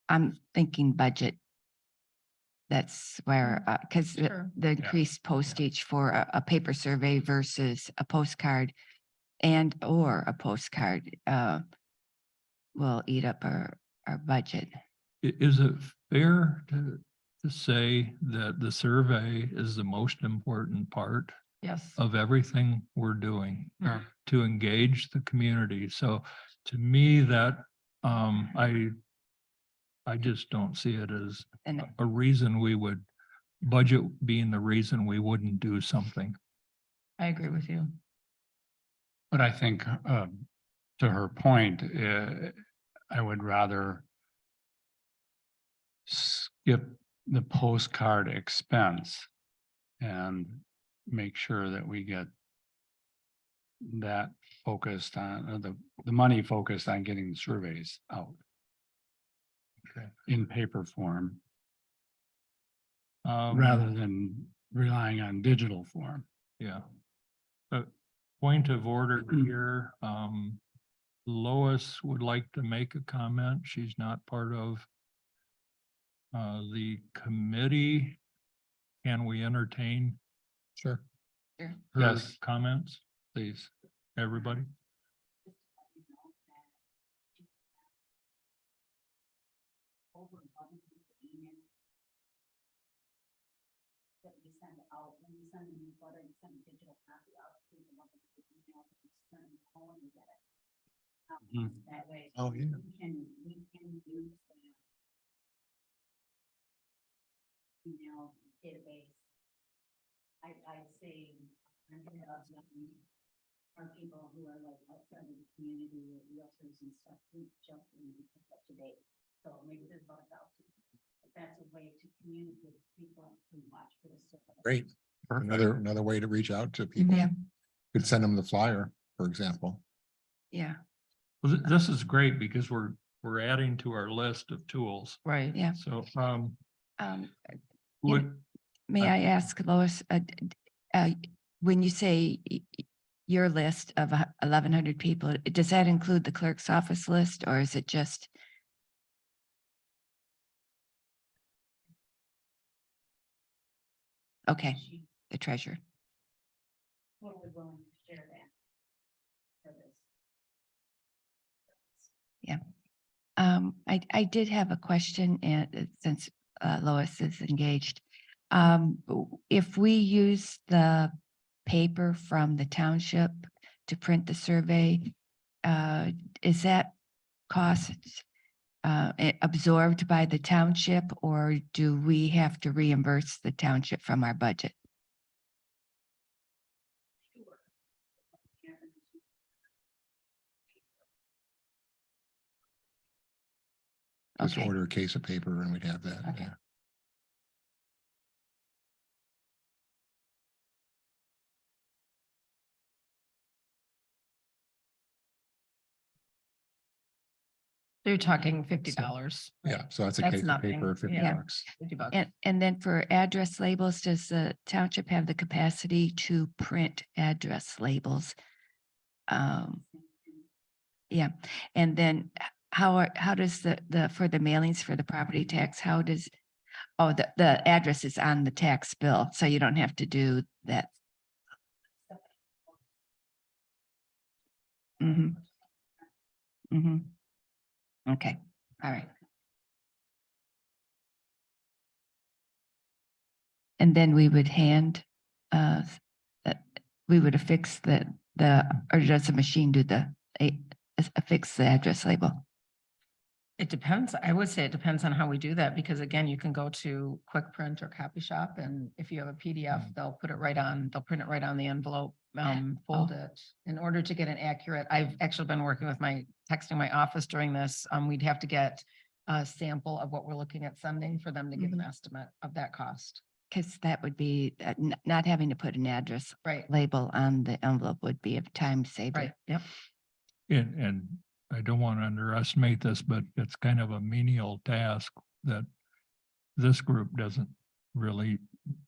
[SPEAKER 4] I'm thinking budget. That's where, because
[SPEAKER 3] Sure.
[SPEAKER 4] the increased postage for a paper survey versus a postcard or a postcard will eat up our budget.
[SPEAKER 5] Is it fair to say that the survey is the most important part
[SPEAKER 3] Yes.
[SPEAKER 5] of everything we're doing
[SPEAKER 2] Sure.
[SPEAKER 5] to engage the community? So to me, that I just don't see it as
[SPEAKER 4] And
[SPEAKER 5] a reason we would budget being the reason we wouldn't do something.
[SPEAKER 3] I agree with you.
[SPEAKER 2] But I think to her point, I would rather skip the postcard expense and make sure that we get that focused on the money focused on getting surveys out in paper form rather than relying on digital form.
[SPEAKER 5] Yeah. Point of order here, Lois would like to make a comment. She's not part of the committee. Can we entertain
[SPEAKER 7] Sure.
[SPEAKER 5] her
[SPEAKER 2] Yes.
[SPEAKER 5] comments,
[SPEAKER 2] Please.
[SPEAKER 5] everybody?
[SPEAKER 1] Over and above the email that we send out, when we send the newsletter and send a digital copy out to the email, we send them all and we get it.
[SPEAKER 2] Mhm.
[SPEAKER 1] That way.
[SPEAKER 7] Oh, yeah.
[SPEAKER 1] We can use the email database. I'd say hundred of them are people who are like outside of the community, or realtors and stuff, who just need to keep up to date. So maybe there's about 1,000. But that's a way to communicate with people to watch for the service.
[SPEAKER 7] Great. Another way to reach out to people.
[SPEAKER 4] Yeah.
[SPEAKER 7] Could send them the flyer, for example.
[SPEAKER 4] Yeah,
[SPEAKER 5] Well, this is great because we're adding to our list of tools.
[SPEAKER 3] Right.
[SPEAKER 4] yeah.
[SPEAKER 5] So,
[SPEAKER 4] Um,
[SPEAKER 5] would,
[SPEAKER 4] May I ask Lois, when you say your list of 1,100 people, does that include the clerk's office list or is it just? Okay,
[SPEAKER 1] She's
[SPEAKER 4] the treasurer.
[SPEAKER 1] totally willing to share that. For this.
[SPEAKER 4] I did have a question and since Lois is engaged. If we use the paper from the township to print the survey, is that cost absorbed by the township or do we have to reimburse the township from our budget?
[SPEAKER 7] Just
[SPEAKER 4] Okay.
[SPEAKER 7] order a case of paper and we'd have that.
[SPEAKER 4] Okay.
[SPEAKER 7] Yeah.
[SPEAKER 3] They're talking $50.
[SPEAKER 7] Yeah, so that's a
[SPEAKER 3] That's
[SPEAKER 7] case of
[SPEAKER 3] nothing,
[SPEAKER 7] paper, 50
[SPEAKER 3] yeah.
[SPEAKER 7] bucks.
[SPEAKER 3] $50.
[SPEAKER 4] And then for address labels, does the township have the capacity to print address labels? Yeah, and then how does for the mailings for the property tax, how does, oh, the address is on the tax bill, so you don't have to do that. Mm-hmm. Mm-hmm. Okay, all right. And then we would we would affix or does the machine do affix the address label?
[SPEAKER 3] It depends. I would say it depends on how we do that, because again, you can go to Quick Print or Copy Shop, and if you have a PDF, they'll print it right on the envelope, fold it. In order to get an accurate, I've actually been working with texting my office during this. We'd have to get a sample of what we're looking at sending for them to give an estimate of that cost.
[SPEAKER 4] Because that would be, not having to put an address
[SPEAKER 3] Right,
[SPEAKER 4] label on the envelope would be a time saver.
[SPEAKER 3] right. Yep.
[SPEAKER 5] and I don't want to underestimate this, but it's kind of a menial task that this group doesn't really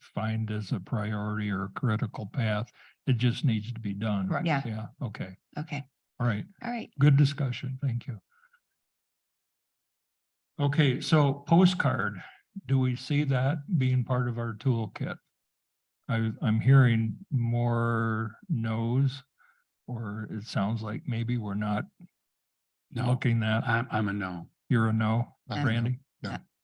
[SPEAKER 5] find as a priority or a critical path. It just needs to be done.
[SPEAKER 3] Correct.
[SPEAKER 4] Yeah.
[SPEAKER 5] Yeah, okay,
[SPEAKER 4] Okay,
[SPEAKER 5] all right,
[SPEAKER 4] all right.
[SPEAKER 5] good discussion, thank you. Okay, so postcard, do we see that being part of our toolkit? I'm hearing more no's, or it sounds like maybe we're not
[SPEAKER 2] No,
[SPEAKER 5] looking at,
[SPEAKER 2] I'm a no.
[SPEAKER 5] you're a no,
[SPEAKER 7] I'm a no.
[SPEAKER 5] Randy?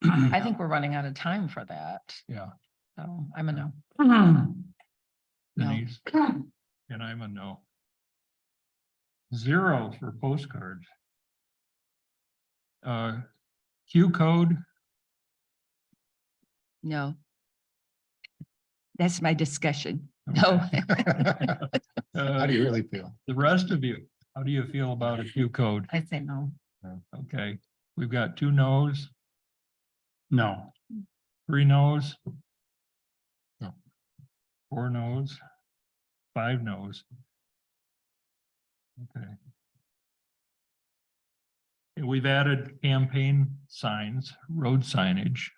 [SPEAKER 3] I think we're running out of time for that.
[SPEAKER 5] Yeah,
[SPEAKER 3] So I'm a no.
[SPEAKER 4] No.
[SPEAKER 5] Denise, and I'm a no. 0 for postcards. Q code,
[SPEAKER 4] No. That's my discussion. No.
[SPEAKER 7] How do you really feel?
[SPEAKER 5] the rest of you, how do you feel about a Q code?
[SPEAKER 3] I'd say no.
[SPEAKER 5] Okay, we've got 2 no's,
[SPEAKER 2] No,
[SPEAKER 5] 3 no's.
[SPEAKER 7] No.
[SPEAKER 5] 4 no's, 5 no's. Okay. And we've added campaign signs, road signage.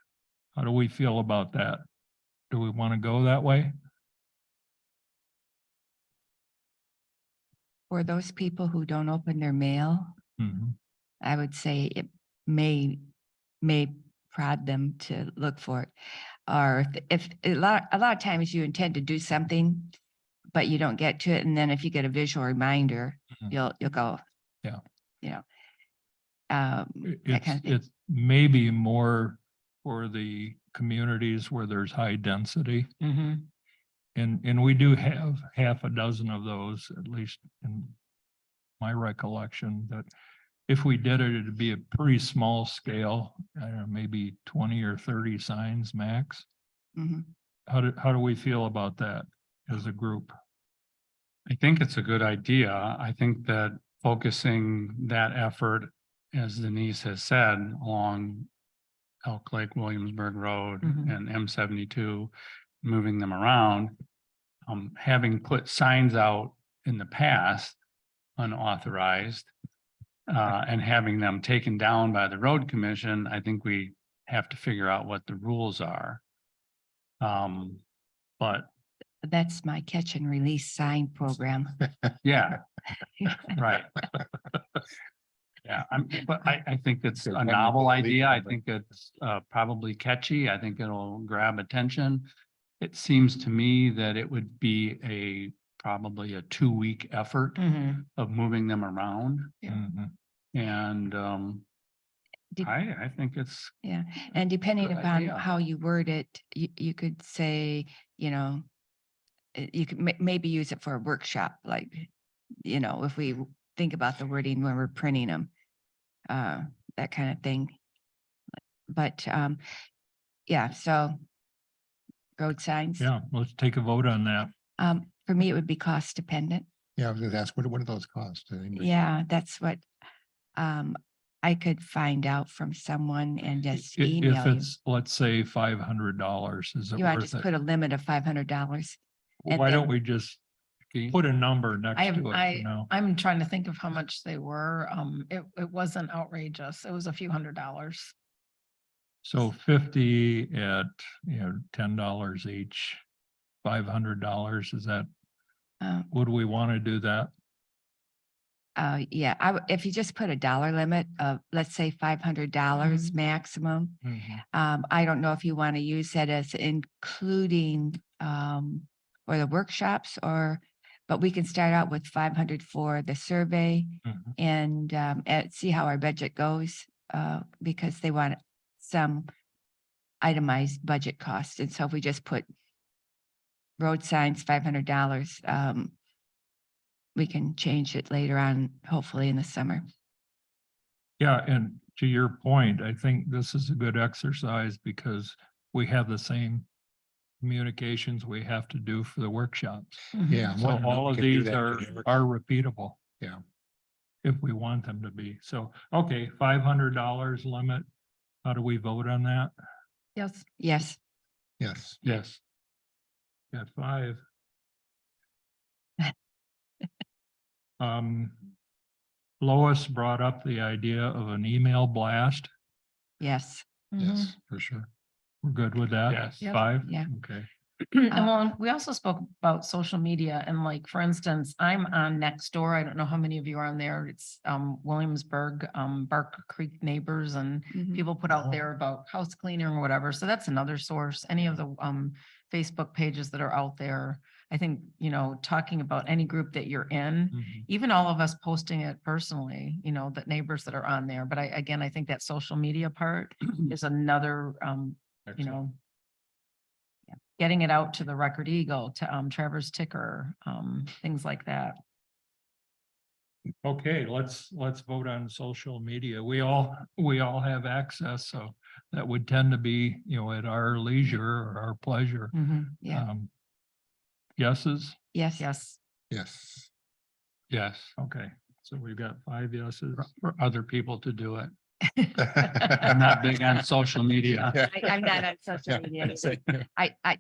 [SPEAKER 5] How do we feel about that? Do we want to go that way?
[SPEAKER 4] for those people who don't open their mail,
[SPEAKER 5] Mhm.
[SPEAKER 4] I would say it may prod them to look for it. Or if a lot of times you intend to do something, but you don't get to it, and then if you get a visual reminder,
[SPEAKER 5] Mhm.
[SPEAKER 4] you'll go.
[SPEAKER 5] Yeah.
[SPEAKER 4] You know. That
[SPEAKER 5] It's,
[SPEAKER 4] kind of thing.
[SPEAKER 5] it's maybe more for the communities where there's high density.
[SPEAKER 4] Mhm.
[SPEAKER 5] And we do have half a dozen of those, at least in my recollection, that if we did it, it'd be a pretty small scale, I don't know, maybe 20 or 30 signs max.
[SPEAKER 4] Mhm.
[SPEAKER 5] How do we feel about that as a group?
[SPEAKER 2] I think it's a good idea. I think that focusing that effort, as Denise has said, along Elk Lake, Williamsburg Road
[SPEAKER 3] Mhm.
[SPEAKER 2] and M72, moving them around. Having put signs out in the past, unauthorized, and having them taken down by the road commission, I think we have to figure out what the rules are. But
[SPEAKER 4] That's my catch and release sign program.
[SPEAKER 2] yeah, right. Yeah, but I think it's
[SPEAKER 7] So
[SPEAKER 2] a
[SPEAKER 7] when you
[SPEAKER 2] novel
[SPEAKER 7] leave
[SPEAKER 2] idea. I
[SPEAKER 7] them,
[SPEAKER 2] think it's probably catchy. I think it'll grab attention. It seems to me that it would be probably a 2-week effort
[SPEAKER 3] Mhm.
[SPEAKER 2] of moving them around.
[SPEAKER 3] Yeah.
[SPEAKER 5] Mhm.
[SPEAKER 2] And
[SPEAKER 4] Dep-
[SPEAKER 2] I think it's,
[SPEAKER 4] Yeah, and depending
[SPEAKER 2] Good
[SPEAKER 4] upon
[SPEAKER 2] idea.
[SPEAKER 4] how you word it, you could say, you know, you could maybe use it for a workshop, like, if we think about the wording when we're printing them, that kind of thing. But, yeah, so road signs.
[SPEAKER 5] Yeah, let's take a vote on that.
[SPEAKER 4] For me, it would be cost dependent.
[SPEAKER 7] Yeah, I was gonna ask, what do those cost?
[SPEAKER 4] Yeah, that's what, I could find out from someone and just
[SPEAKER 5] If
[SPEAKER 4] email you.
[SPEAKER 5] it's, let's say, $500, is it
[SPEAKER 4] You want to
[SPEAKER 5] worth
[SPEAKER 4] just
[SPEAKER 5] it?
[SPEAKER 4] put a limit of $500. and
[SPEAKER 5] Why
[SPEAKER 4] then-
[SPEAKER 5] don't we just put a number next to it,
[SPEAKER 3] I'm trying to think of how much they were. It wasn't outrageous. It was a few $100s.
[SPEAKER 5] So 50 at, $10 each, $500, is that,
[SPEAKER 4] Um,
[SPEAKER 5] would we want to do that?
[SPEAKER 4] Yeah, if you just put a dollar limit of, let's say $500 maximum. I don't know if you want to use that as including, or the workshops but we can start out with 500 for the survey
[SPEAKER 5] Mhm.
[SPEAKER 4] and see how our budget goes, because they want some itemized budget costs. And so if we just put road signs, $500, we can change it later on, hopefully in the summer.
[SPEAKER 5] Yeah, and to your point, I think this is a good exercise because we have the same communications we have to do for the workshops.
[SPEAKER 7] Yeah. I'm
[SPEAKER 5] So
[SPEAKER 7] wondering if
[SPEAKER 5] all
[SPEAKER 7] we
[SPEAKER 5] of
[SPEAKER 7] could do
[SPEAKER 5] these
[SPEAKER 7] that
[SPEAKER 5] are
[SPEAKER 7] for the
[SPEAKER 5] repeatable.
[SPEAKER 7] Yeah.
[SPEAKER 5] If we want them to be. So, okay, $500 limit. How do we vote on that?
[SPEAKER 3] Yes.
[SPEAKER 4] Yes.
[SPEAKER 7] Yes.
[SPEAKER 2] yes.
[SPEAKER 5] Got 5. Lois brought up the idea of an email blast.
[SPEAKER 4] Yes.
[SPEAKER 7] Yes, for sure.
[SPEAKER 5] We're good with that?
[SPEAKER 2] Yes.
[SPEAKER 3] Yep.
[SPEAKER 5] 5?
[SPEAKER 4] Yeah.
[SPEAKER 5] Okay.
[SPEAKER 3] And well, we also spoke about social media and like, for instance, I'm on Nextdoor. I don't know how many of you are on there. It's Williamsburg, Barker Creek neighbors and
[SPEAKER 4] Mhm.
[SPEAKER 3] people put out there about house cleaning or whatever. So that's another source. Any of the Facebook pages that are out there. I think, talking about any group that you're in,
[SPEAKER 5] Mhm.
[SPEAKER 3] even all of us posting it personally, that neighbors that are on there. But I think that social media part is another,
[SPEAKER 5] Excellent.
[SPEAKER 3] getting it out to the Record Eagle, to Trevor's Ticker, things like that.
[SPEAKER 5] Okay, let's vote on social media. We all have access, so that would tend to be, at our leisure or our pleasure.
[SPEAKER 4] Yeah.
[SPEAKER 5] Yeses?
[SPEAKER 4] Yes.
[SPEAKER 3] Yes.
[SPEAKER 7] Yes.
[SPEAKER 2] Yes,
[SPEAKER 5] Okay, so we've got 5 yeses.
[SPEAKER 2] for other people to do it. I'm not big on social media.
[SPEAKER 4] I'm not on social media. either.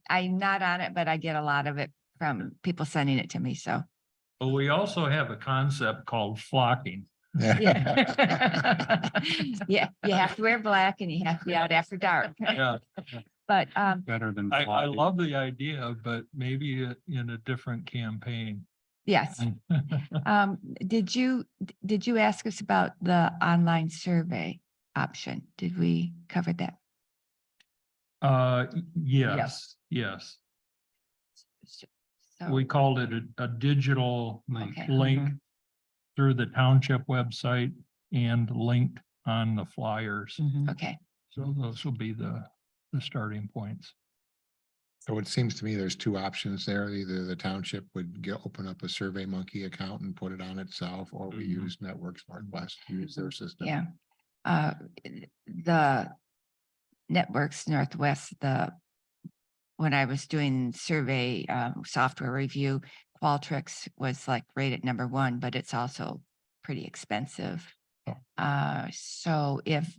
[SPEAKER 4] I'm not on it, but I get a lot of it from people sending it to me. So.
[SPEAKER 5] But we also have a concept called flocking.
[SPEAKER 7] Yeah.
[SPEAKER 4] Yeah, you have to wear black and you have to be out after dark.
[SPEAKER 5] Yeah,
[SPEAKER 4] But,
[SPEAKER 2] Better than.
[SPEAKER 5] I
[SPEAKER 2] floppy.
[SPEAKER 5] love the idea, but maybe in a different campaign.
[SPEAKER 4] Yes. Did you ask us about the online survey option? Did we cover that?
[SPEAKER 5] Yes, yes.
[SPEAKER 4] So,
[SPEAKER 5] We called it a digital
[SPEAKER 2] Link.
[SPEAKER 4] okay.
[SPEAKER 5] link through the township website and linked on the flyers.
[SPEAKER 4] Okay,
[SPEAKER 5] So those will be the starting points.
[SPEAKER 7] So it seems to me there's two options there. Either the township would open up a Survey Monkey account and put it on itself, or we
[SPEAKER 5] Mhm.
[SPEAKER 7] use Networks Northwest to use their system.
[SPEAKER 4] yeah. The Networks Northwest, when I was doing survey software review, Qualtrics was like rated #1, but it's also pretty expensive.
[SPEAKER 7] Oh.
[SPEAKER 4] So if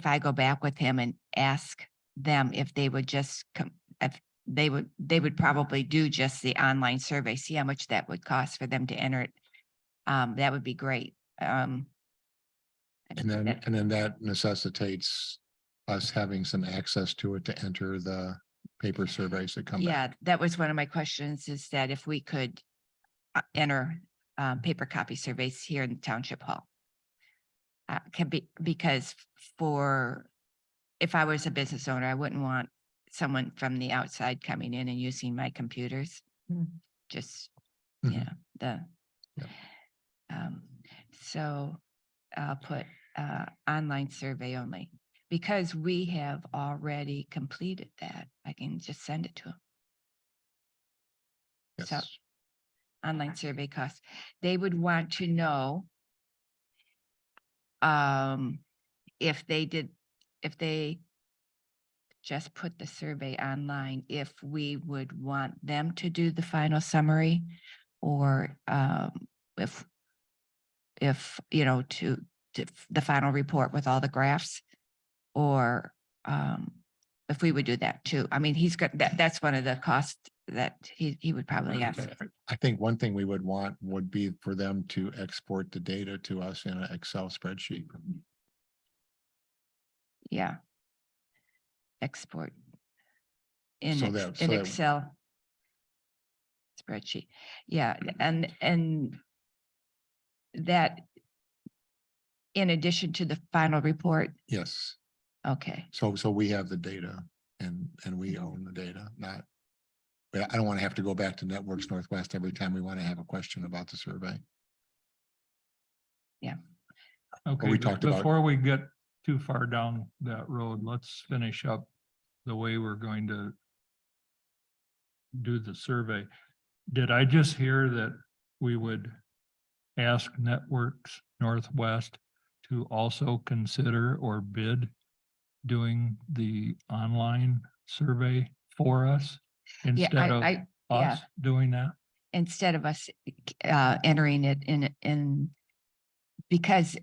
[SPEAKER 4] I go back with him and ask them if they would just come, if they would probably do just the online survey, see how much that would cost for them to enter it. That would be great.
[SPEAKER 7] And then that necessitates us having some access to it to enter the paper surveys that come
[SPEAKER 4] yeah,
[SPEAKER 7] back.
[SPEAKER 4] that was one of my questions, is that if we could enter paper copy surveys here in the township hall. Can be, because if I was a business owner, I wouldn't want someone from the outside coming in and using my computers. Just, you
[SPEAKER 7] Mhm.
[SPEAKER 4] know,
[SPEAKER 7] Yep.
[SPEAKER 4] so I'll put online survey only, because we have already completed that. I can just send it to them. So
[SPEAKER 7] Yes.
[SPEAKER 4] online survey costs. They would want to know if they just put the survey online, if we would want them to do the final summary, or if to the final report with all the graphs, or if we would do that too. I mean, he's got that's one of the costs that he would probably ask.
[SPEAKER 7] I think one thing we would want would be for them to export the data to us in an Excel spreadsheet.
[SPEAKER 4] Yeah. Export in
[SPEAKER 7] So that-
[SPEAKER 4] in Excel spreadsheet. Yeah, and that in addition to the final report.
[SPEAKER 7] Yes.
[SPEAKER 4] Okay,
[SPEAKER 7] So we have the data and we own the data, not. But I don't want to have to go back to Networks Northwest every time we want to have a question about the survey.
[SPEAKER 5] Okay,
[SPEAKER 7] we
[SPEAKER 5] but
[SPEAKER 7] talked about-
[SPEAKER 5] before we get too far down that road, let's finish up the way we're going to do the survey. Did I just hear that we would ask Networks Northwest to also consider or bid doing the online survey for us
[SPEAKER 4] yeah,
[SPEAKER 5] instead of
[SPEAKER 4] yeah,
[SPEAKER 5] us doing that?
[SPEAKER 4] instead of us entering it in, because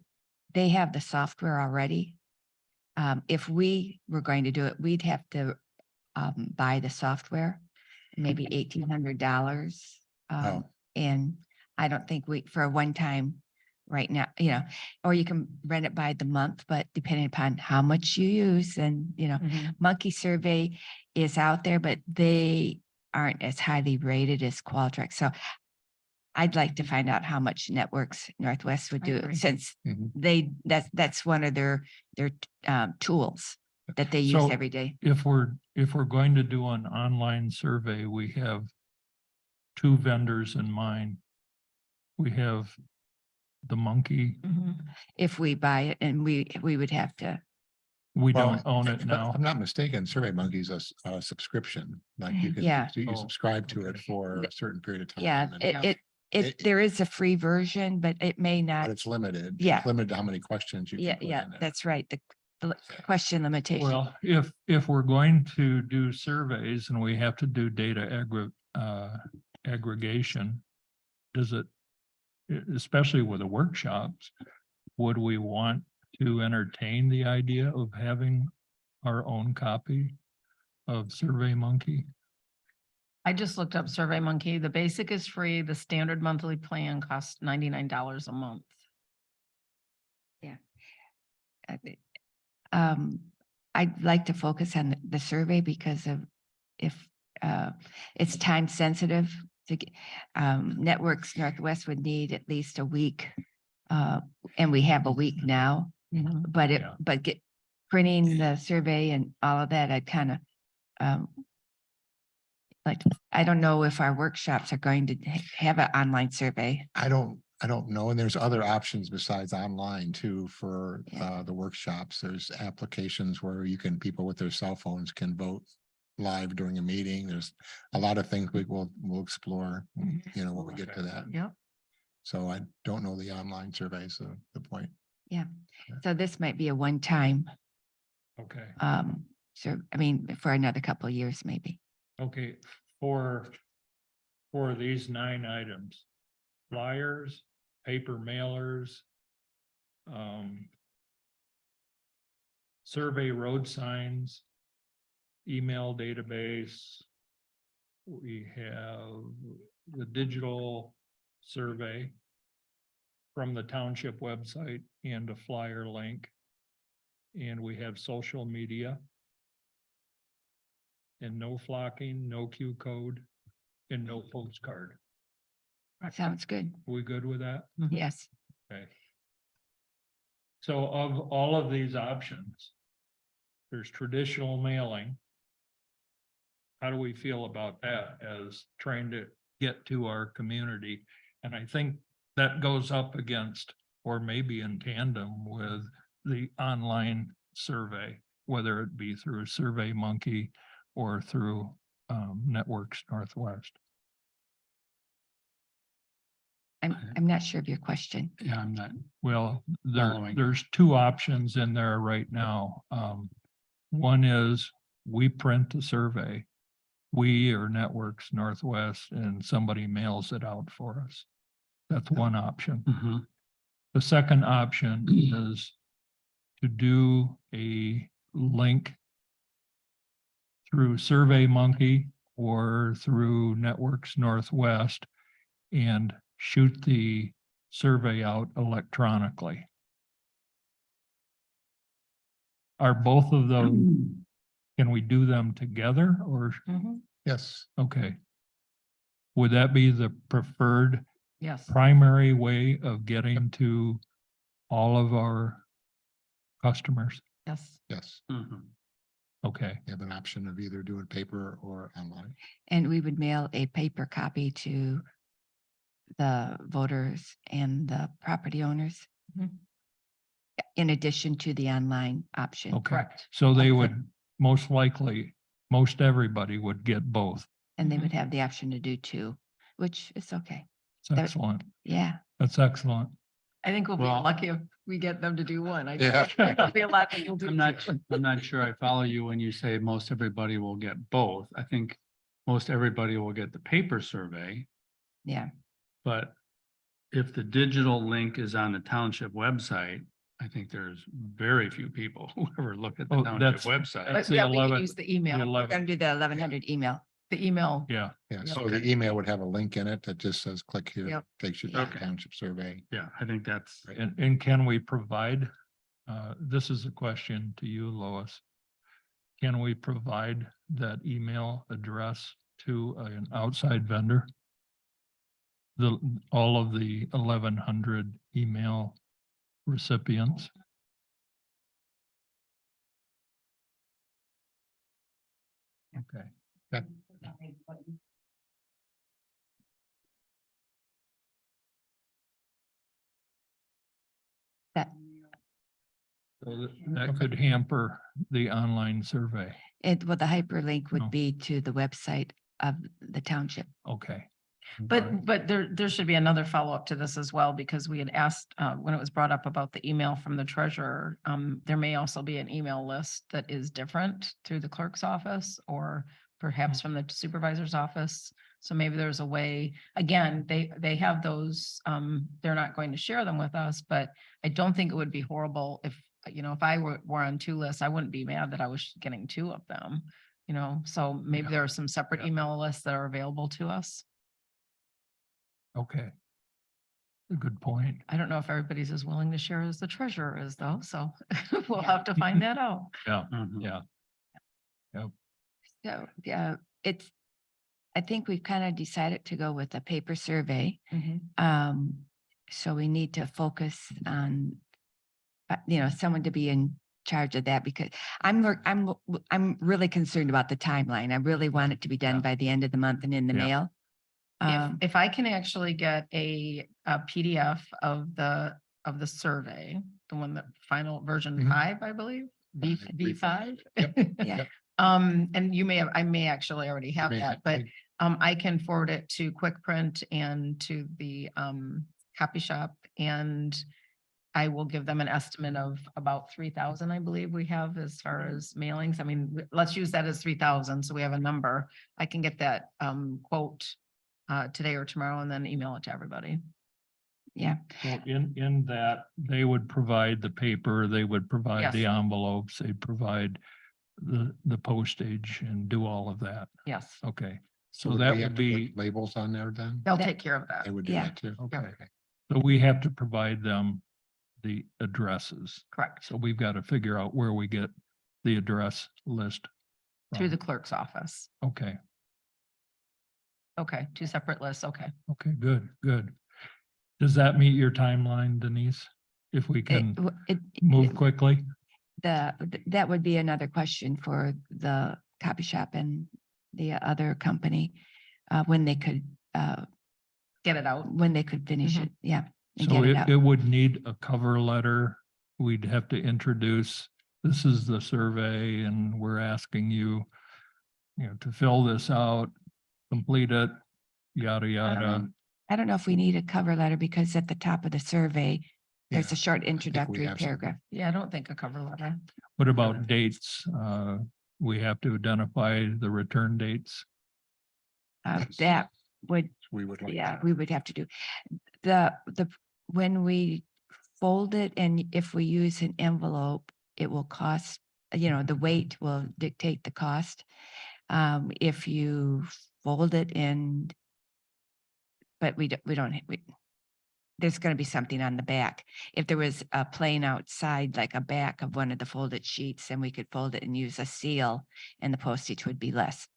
[SPEAKER 4] they have the software already. If we were going to do it, we'd have to buy the software, maybe $1,800.
[SPEAKER 7] Oh.
[SPEAKER 4] And I don't think for a one time right now, or you can rent it by the month, but depending upon how much you use, and, Monkey Survey is out there, but they aren't as highly rated as Qualtrics. So I'd like to find out how much Networks Northwest would
[SPEAKER 3] I
[SPEAKER 4] do,
[SPEAKER 3] agree.
[SPEAKER 4] since
[SPEAKER 7] Mhm.
[SPEAKER 4] that's one of their tools that they use
[SPEAKER 5] So
[SPEAKER 4] every day.
[SPEAKER 5] If we're going to do an online survey, we have two vendors in mind. We have the Monkey,
[SPEAKER 4] If we buy it, and we would have to,
[SPEAKER 5] we
[SPEAKER 7] Well,
[SPEAKER 5] don't own it
[SPEAKER 7] If
[SPEAKER 5] now.
[SPEAKER 7] I'm not mistaken, Survey Monkey's a subscription, like you can,
[SPEAKER 4] Yeah.
[SPEAKER 7] you
[SPEAKER 5] Oh,
[SPEAKER 7] subscribe to it for a certain period of time.
[SPEAKER 4] yeah,
[SPEAKER 7] and-
[SPEAKER 4] there is a free version, but it may not.
[SPEAKER 7] But it's limited.
[SPEAKER 4] Yeah.
[SPEAKER 7] It's limited to how many questions you
[SPEAKER 4] Yeah,
[SPEAKER 7] can put
[SPEAKER 4] yeah,
[SPEAKER 7] in there.
[SPEAKER 4] that's right. The question limitation.
[SPEAKER 5] Well, if we're going to do surveys and we have to do data aggregation, does it, especially with the workshops, would we want to entertain the idea of having our own copy of Survey Monkey?
[SPEAKER 3] I just looked up Survey Monkey. The basic is free. The standard monthly plan costs $99 a month.
[SPEAKER 4] I'd like to focus on the survey, because of if it's time sensitive to get, Networks Northwest would need at least a week. And we have a week now, but
[SPEAKER 5] Yeah.
[SPEAKER 4] printing the survey and all of that, I kind of, like, I don't know if our workshops are going to have an online survey.
[SPEAKER 7] I don't know. And there's other options besides online too for
[SPEAKER 4] Yeah.
[SPEAKER 7] the workshops. There's applications where people with their cell phones can vote live during a meeting. There's a lot of things we'll explore, you know, when we get to that.
[SPEAKER 3] Yep.
[SPEAKER 7] So I don't know the online surveys, the point.
[SPEAKER 4] So this might be a one-time,
[SPEAKER 5] Okay,
[SPEAKER 4] so, I mean, for another couple of years, maybe.
[SPEAKER 5] okay, for these 9 items, flyers, paper mailers, survey road signs, email database. We have the digital survey from the township website and a flyer link. And we have social media. And no flocking, no Q code, and no postcard.
[SPEAKER 4] Sounds good.
[SPEAKER 5] We good with that?
[SPEAKER 4] Yes.
[SPEAKER 5] Okay. So of all of these options, there's traditional mailing. How do we feel about that as trying to get to our community? And I think that goes up against, or maybe in tandem with the online survey, whether it be through Survey Monkey or through Networks Northwest.
[SPEAKER 4] I'm not sure of your question.
[SPEAKER 2] Yeah, I'm not,
[SPEAKER 5] Well,
[SPEAKER 2] Following.
[SPEAKER 5] there's 2 options in there right now. One is we print the survey. We or Networks Northwest, and somebody mails it out for us. That's one option.
[SPEAKER 2] mhm,
[SPEAKER 5] The second option is to do a link through Survey Monkey or through Networks Northwest and shoot the survey out electronically. Are both of those, can we do them together or,
[SPEAKER 7] Yes.
[SPEAKER 5] okay. Would that be the preferred
[SPEAKER 3] Yes.
[SPEAKER 5] primary way of getting to all of our customers?
[SPEAKER 3] Yes.
[SPEAKER 7] Yes.
[SPEAKER 2] mhm.
[SPEAKER 5] Okay,
[SPEAKER 7] You have an option of either doing paper or online.
[SPEAKER 4] And we would mail a paper copy to the voters and the property owners.
[SPEAKER 3] Mhm.
[SPEAKER 4] In addition to the online option.
[SPEAKER 5] okay.
[SPEAKER 3] Correct.
[SPEAKER 5] So they
[SPEAKER 4] Okay.
[SPEAKER 5] would most likely, most everybody would get both.
[SPEAKER 4] And they would have the option to do 2, which is okay.
[SPEAKER 5] It's excellent.
[SPEAKER 4] Yeah.
[SPEAKER 5] That's excellent.
[SPEAKER 3] I think we'll be
[SPEAKER 2] Well-
[SPEAKER 3] lucky if we get them to do 1. I
[SPEAKER 7] Yeah.
[SPEAKER 3] think there'll be a lot that you'll do.
[SPEAKER 2] I'm not,
[SPEAKER 3] two.
[SPEAKER 2] I'm not sure I follow you when you say most everybody will get both. I think most everybody will get the paper survey,
[SPEAKER 4] Yeah.
[SPEAKER 2] but if the digital link is on the township website, I think there's very few people who ever look at the
[SPEAKER 5] Oh,
[SPEAKER 2] township
[SPEAKER 5] that's-
[SPEAKER 2] website.
[SPEAKER 3] But
[SPEAKER 5] That's the
[SPEAKER 3] yeah, we can
[SPEAKER 5] 11th.
[SPEAKER 3] use the
[SPEAKER 5] The
[SPEAKER 3] email,
[SPEAKER 4] We're
[SPEAKER 5] 11th.
[SPEAKER 4] gonna do the 1100 email.
[SPEAKER 3] the email.
[SPEAKER 5] Yeah,
[SPEAKER 7] Yeah,
[SPEAKER 3] Yep.
[SPEAKER 7] so the email would have a link in it that just says click here,
[SPEAKER 3] Yep.
[SPEAKER 7] takes you to the
[SPEAKER 2] Okay.
[SPEAKER 7] township survey.
[SPEAKER 2] Yeah, I think that's,
[SPEAKER 5] and can we provide, this is a question to you, Lois. Can we provide that email address to an outside vendor? All of the 1100 email recipients? Okay.
[SPEAKER 4] That,
[SPEAKER 5] So that could hamper the online survey.
[SPEAKER 4] well, the hyperlink
[SPEAKER 5] No.
[SPEAKER 4] would be to the website of the township.
[SPEAKER 5] Okay. All right.
[SPEAKER 3] But there should be another follow-up to this as well, because we had asked, when it was brought up about the email from the treasurer, there may also be an email list that is different through the clerk's office or perhaps from the supervisor's office. So maybe there's a way, again, they have those, they're not going to share them with us, but I don't think it would be horrible if, if I were on 2 lists, I wouldn't be mad that I was getting 2 of them, so maybe
[SPEAKER 5] Yeah.
[SPEAKER 3] there are some separate
[SPEAKER 5] Yeah.
[SPEAKER 3] email lists that are available to us.
[SPEAKER 5] Okay. A good point.
[SPEAKER 3] I don't know if everybody's as willing to share as the treasurer is though, so we'll
[SPEAKER 4] Yeah.
[SPEAKER 3] have to find that out.
[SPEAKER 5] Yeah,
[SPEAKER 2] mhm.
[SPEAKER 5] yeah.
[SPEAKER 4] So, yeah, it's, I think we've kind of decided to go with a paper survey. So we need to focus on, someone to be in charge of that because I'm really concerned about the timeline. I really want it to be done by the end of the month and in the
[SPEAKER 5] Yeah.
[SPEAKER 4] mail.
[SPEAKER 3] If I can actually get a PDF of the survey, the one that final version
[SPEAKER 7] Mhm.
[SPEAKER 3] 5, I believe, V5.
[SPEAKER 4] Yeah.
[SPEAKER 3] And I may actually already have
[SPEAKER 7] May
[SPEAKER 3] that,
[SPEAKER 7] have-
[SPEAKER 3] but I can forward it to Quick Print and to the copy shop, and I will give them an estimate of about 3,000, I believe we have as far as mailings. I mean, let's use that as 3,000, so we have a number. I can get that quote today or tomorrow and then email it to everybody.
[SPEAKER 4] Yeah.
[SPEAKER 5] So in that, they would provide the paper, they would provide the
[SPEAKER 3] Yes.
[SPEAKER 5] envelopes, they'd provide the postage and do all of that.
[SPEAKER 3] Yes,
[SPEAKER 5] Okay,
[SPEAKER 7] So
[SPEAKER 5] so
[SPEAKER 7] would
[SPEAKER 5] that
[SPEAKER 7] we have
[SPEAKER 5] would
[SPEAKER 7] to
[SPEAKER 5] be,
[SPEAKER 7] put labels on there then?
[SPEAKER 3] they'll
[SPEAKER 4] That-
[SPEAKER 3] take care of that.
[SPEAKER 7] They would do
[SPEAKER 4] Yeah.
[SPEAKER 7] that too.
[SPEAKER 5] okay,
[SPEAKER 7] Okay.
[SPEAKER 5] so we have to provide them the addresses.
[SPEAKER 3] Correct.
[SPEAKER 5] So we've got to figure out where we get the address list.
[SPEAKER 3] Through the
[SPEAKER 5] from.
[SPEAKER 3] clerk's office.
[SPEAKER 5] Okay,
[SPEAKER 3] Okay, 2 separate lists. Okay.
[SPEAKER 5] okay, good, good. Does that meet your timeline, Denise? If we can move quickly?
[SPEAKER 4] That would be another question for the copy shop and the other company, when they could,
[SPEAKER 3] Get it out.
[SPEAKER 4] when they could finish
[SPEAKER 3] Mhm.
[SPEAKER 4] it. Yeah. And
[SPEAKER 5] So
[SPEAKER 4] get it
[SPEAKER 5] it
[SPEAKER 4] out.
[SPEAKER 5] would need a cover letter. We'd have to introduce, this is the survey and we're asking you, to fill this out, complete it, yada, yada.
[SPEAKER 4] I don't know if we need a cover letter because at the top of the survey, there's
[SPEAKER 7] Yeah,
[SPEAKER 4] a short
[SPEAKER 7] we
[SPEAKER 4] introductory
[SPEAKER 7] have some.
[SPEAKER 4] paragraph.
[SPEAKER 3] Yeah, I don't think a cover letter.
[SPEAKER 5] What about dates? We have to identify the return dates.
[SPEAKER 4] That would,
[SPEAKER 7] We would like
[SPEAKER 4] yeah,
[SPEAKER 7] that.
[SPEAKER 4] we would have to do. When we fold it and if we use an envelope, it will cost, the weight will dictate the cost. If you fold it and, but there's going to be something on the back. If there was a plain outside, like a back of one of the folded sheets, then we could fold it and use a seal and the postage would be less.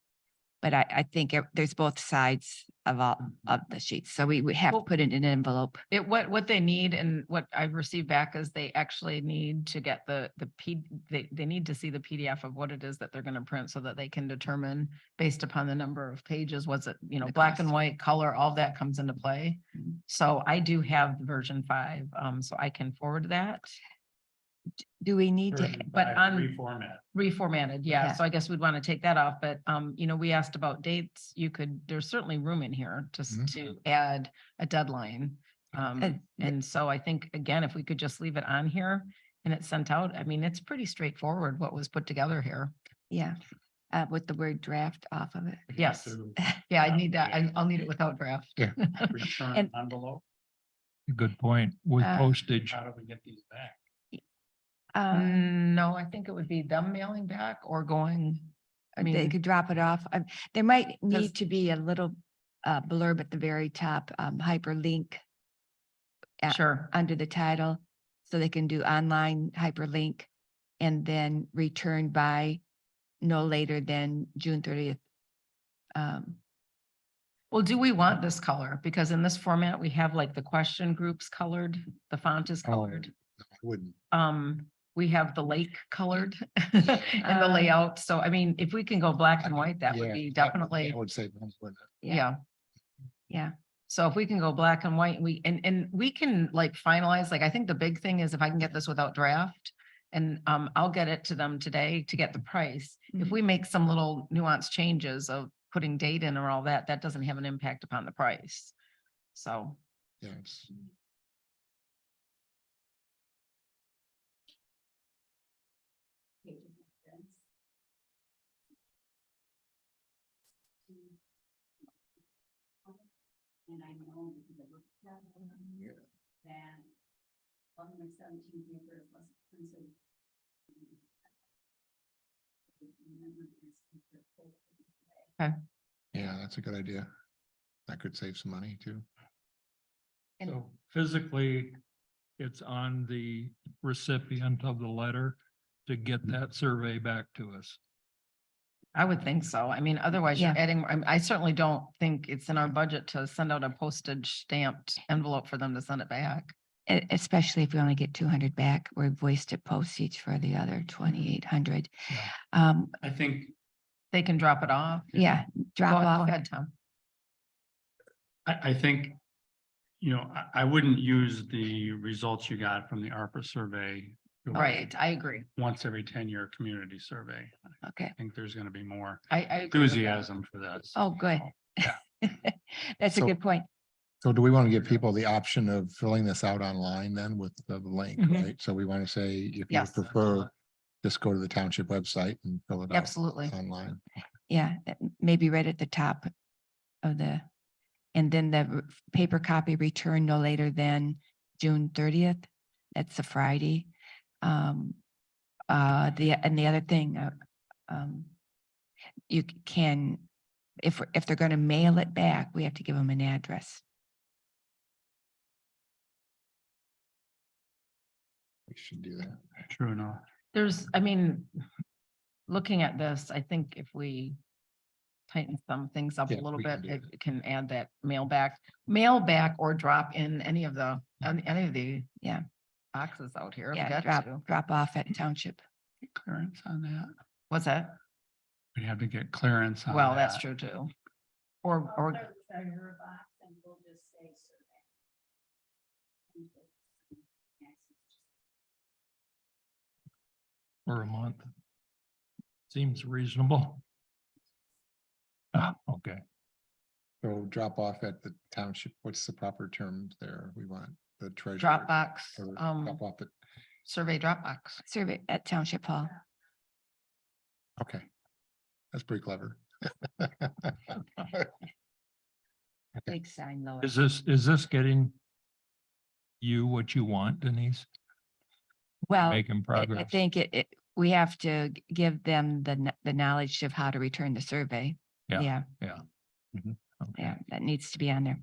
[SPEAKER 4] But I think there's both sides of all of the sheets. So we have to
[SPEAKER 3] Well-
[SPEAKER 4] put it in an envelope.
[SPEAKER 3] What they need and what I've received back is they actually need to get they need to see the PDF of what it is that they're going to print so that they can determine based upon the number of pages, was it,
[SPEAKER 4] The
[SPEAKER 3] black and
[SPEAKER 4] cost.
[SPEAKER 3] white, color, all that comes into play.
[SPEAKER 4] Mhm.
[SPEAKER 3] So I do have the version 5, so I can forward that.
[SPEAKER 4] Do we need to,
[SPEAKER 3] But on-
[SPEAKER 2] Reformat.
[SPEAKER 3] Reformatted,
[SPEAKER 4] Yeah.
[SPEAKER 3] yeah, so I guess we'd want to take that off, but we asked about dates. There's certainly room in here
[SPEAKER 7] Mhm.
[SPEAKER 3] to add a deadline.
[SPEAKER 4] And-
[SPEAKER 3] And so I think, again, if we could just leave it on here and it's sent out, I mean, it's pretty straightforward what was put together here.
[SPEAKER 4] yeah, with the word draft off of it.
[SPEAKER 3] Yes, yeah, I need that. I'll need it without draft.
[SPEAKER 7] Yeah.
[SPEAKER 2] Return
[SPEAKER 4] And-
[SPEAKER 2] envelope.
[SPEAKER 5] Good point, with
[SPEAKER 4] Uh,
[SPEAKER 5] postage.
[SPEAKER 2] How do we get these back?
[SPEAKER 3] No, I think it would be them mailing back or going, I
[SPEAKER 4] They
[SPEAKER 3] mean,
[SPEAKER 4] could drop it off. There might
[SPEAKER 3] Does-
[SPEAKER 4] need to be a little blurb at the very top, hyperlink
[SPEAKER 3] sure.
[SPEAKER 4] under the title. So they can do online hyperlink and then return by no later than June 30th.
[SPEAKER 3] Well, do we want this color? Because in this format, we have like the question groups colored, the font is
[SPEAKER 7] Oh,
[SPEAKER 3] colored.
[SPEAKER 7] I wouldn't.
[SPEAKER 3] We have the lake colored and the layout. So I mean, if we can go black and white, that would
[SPEAKER 7] Yeah,
[SPEAKER 3] be
[SPEAKER 7] that would-
[SPEAKER 3] definitely,
[SPEAKER 7] I would say, wouldn't it?
[SPEAKER 3] yeah.
[SPEAKER 4] Yeah.
[SPEAKER 3] So if we can go black and white, and we can like finalize, like, I think the big thing is if I can get this without draft. And I'll get it to them today to get the price. If
[SPEAKER 4] Mhm.
[SPEAKER 3] we make some little nuanced changes of putting date in or all that, that doesn't have an impact upon the price. So.
[SPEAKER 7] Yeah, it's-
[SPEAKER 1] And I know that that on my 17 paper is less expensive.
[SPEAKER 7] yeah, that's a good idea. That could save some money too.
[SPEAKER 3] And-
[SPEAKER 5] So physically, it's on the recipient of the letter to get that survey back to us.
[SPEAKER 3] I would think so. I mean, otherwise you're
[SPEAKER 4] Yeah.
[SPEAKER 3] adding, I certainly don't think it's in our budget to send out a postage stamped envelope for them to send it back.
[SPEAKER 4] Especially if we only get 200 back, we're wasted postage for the other 2,800.
[SPEAKER 2] Yeah.
[SPEAKER 4] Um,
[SPEAKER 2] I think,
[SPEAKER 3] They can drop it off.
[SPEAKER 4] yeah, drop
[SPEAKER 3] Go
[SPEAKER 4] off.
[SPEAKER 3] ahead, Tom.
[SPEAKER 2] I think, I wouldn't use the results you got from the ARPA survey.
[SPEAKER 3] Right, I agree.
[SPEAKER 2] Once every 10-year community survey.
[SPEAKER 4] Okay.
[SPEAKER 2] I think there's gonna be more
[SPEAKER 3] I agree with that.
[SPEAKER 2] enthusiasm for this.
[SPEAKER 4] Oh, good.
[SPEAKER 2] Yeah.
[SPEAKER 4] That's a
[SPEAKER 7] So-
[SPEAKER 4] good point.
[SPEAKER 7] So do we want to give people the option of filling this out online then with the link,
[SPEAKER 3] Mhm.
[SPEAKER 7] right? So we want to say, if you
[SPEAKER 3] Yes.
[SPEAKER 7] prefer, just go to the township website and fill it out
[SPEAKER 3] Absolutely.
[SPEAKER 7] online.
[SPEAKER 4] Yeah, maybe right at the top of and then the paper copy return no later than June 30th. That's a Friday. The other thing, you can, if they're going to mail it back, we have to give them an address.
[SPEAKER 7] We should do that.
[SPEAKER 2] True enough.
[SPEAKER 3] I mean, looking at this, I think if we tighten some things up a
[SPEAKER 7] Yeah,
[SPEAKER 3] little
[SPEAKER 7] we can
[SPEAKER 3] bit,
[SPEAKER 7] do
[SPEAKER 3] it can add that mail back or drop in any of the,
[SPEAKER 4] Yeah.
[SPEAKER 3] boxes out here. if we
[SPEAKER 4] Yeah,
[SPEAKER 3] got to.
[SPEAKER 4] drop off at township.
[SPEAKER 2] Clearance on that.
[SPEAKER 3] What's that?
[SPEAKER 2] We have to get clearance on
[SPEAKER 3] Well, that's
[SPEAKER 2] that.
[SPEAKER 3] true too. Or,
[SPEAKER 5] For a month. Seems reasonable. Okay.
[SPEAKER 7] So drop off at the township, what's the proper term there? We want the treasurer.
[SPEAKER 3] Dropbox,
[SPEAKER 7] or Drop off at,
[SPEAKER 3] survey Dropbox.
[SPEAKER 4] Survey at township hall.
[SPEAKER 7] okay. That's pretty clever.
[SPEAKER 4] Big sign lower.
[SPEAKER 5] Is this getting you what you want, Denise?
[SPEAKER 4] Well,
[SPEAKER 5] Making
[SPEAKER 4] I
[SPEAKER 5] progress?
[SPEAKER 4] think we have to give them the knowledge of how to return the survey.
[SPEAKER 5] Yeah,
[SPEAKER 4] Yeah,
[SPEAKER 5] Okay,
[SPEAKER 4] yeah, that needs to be on there.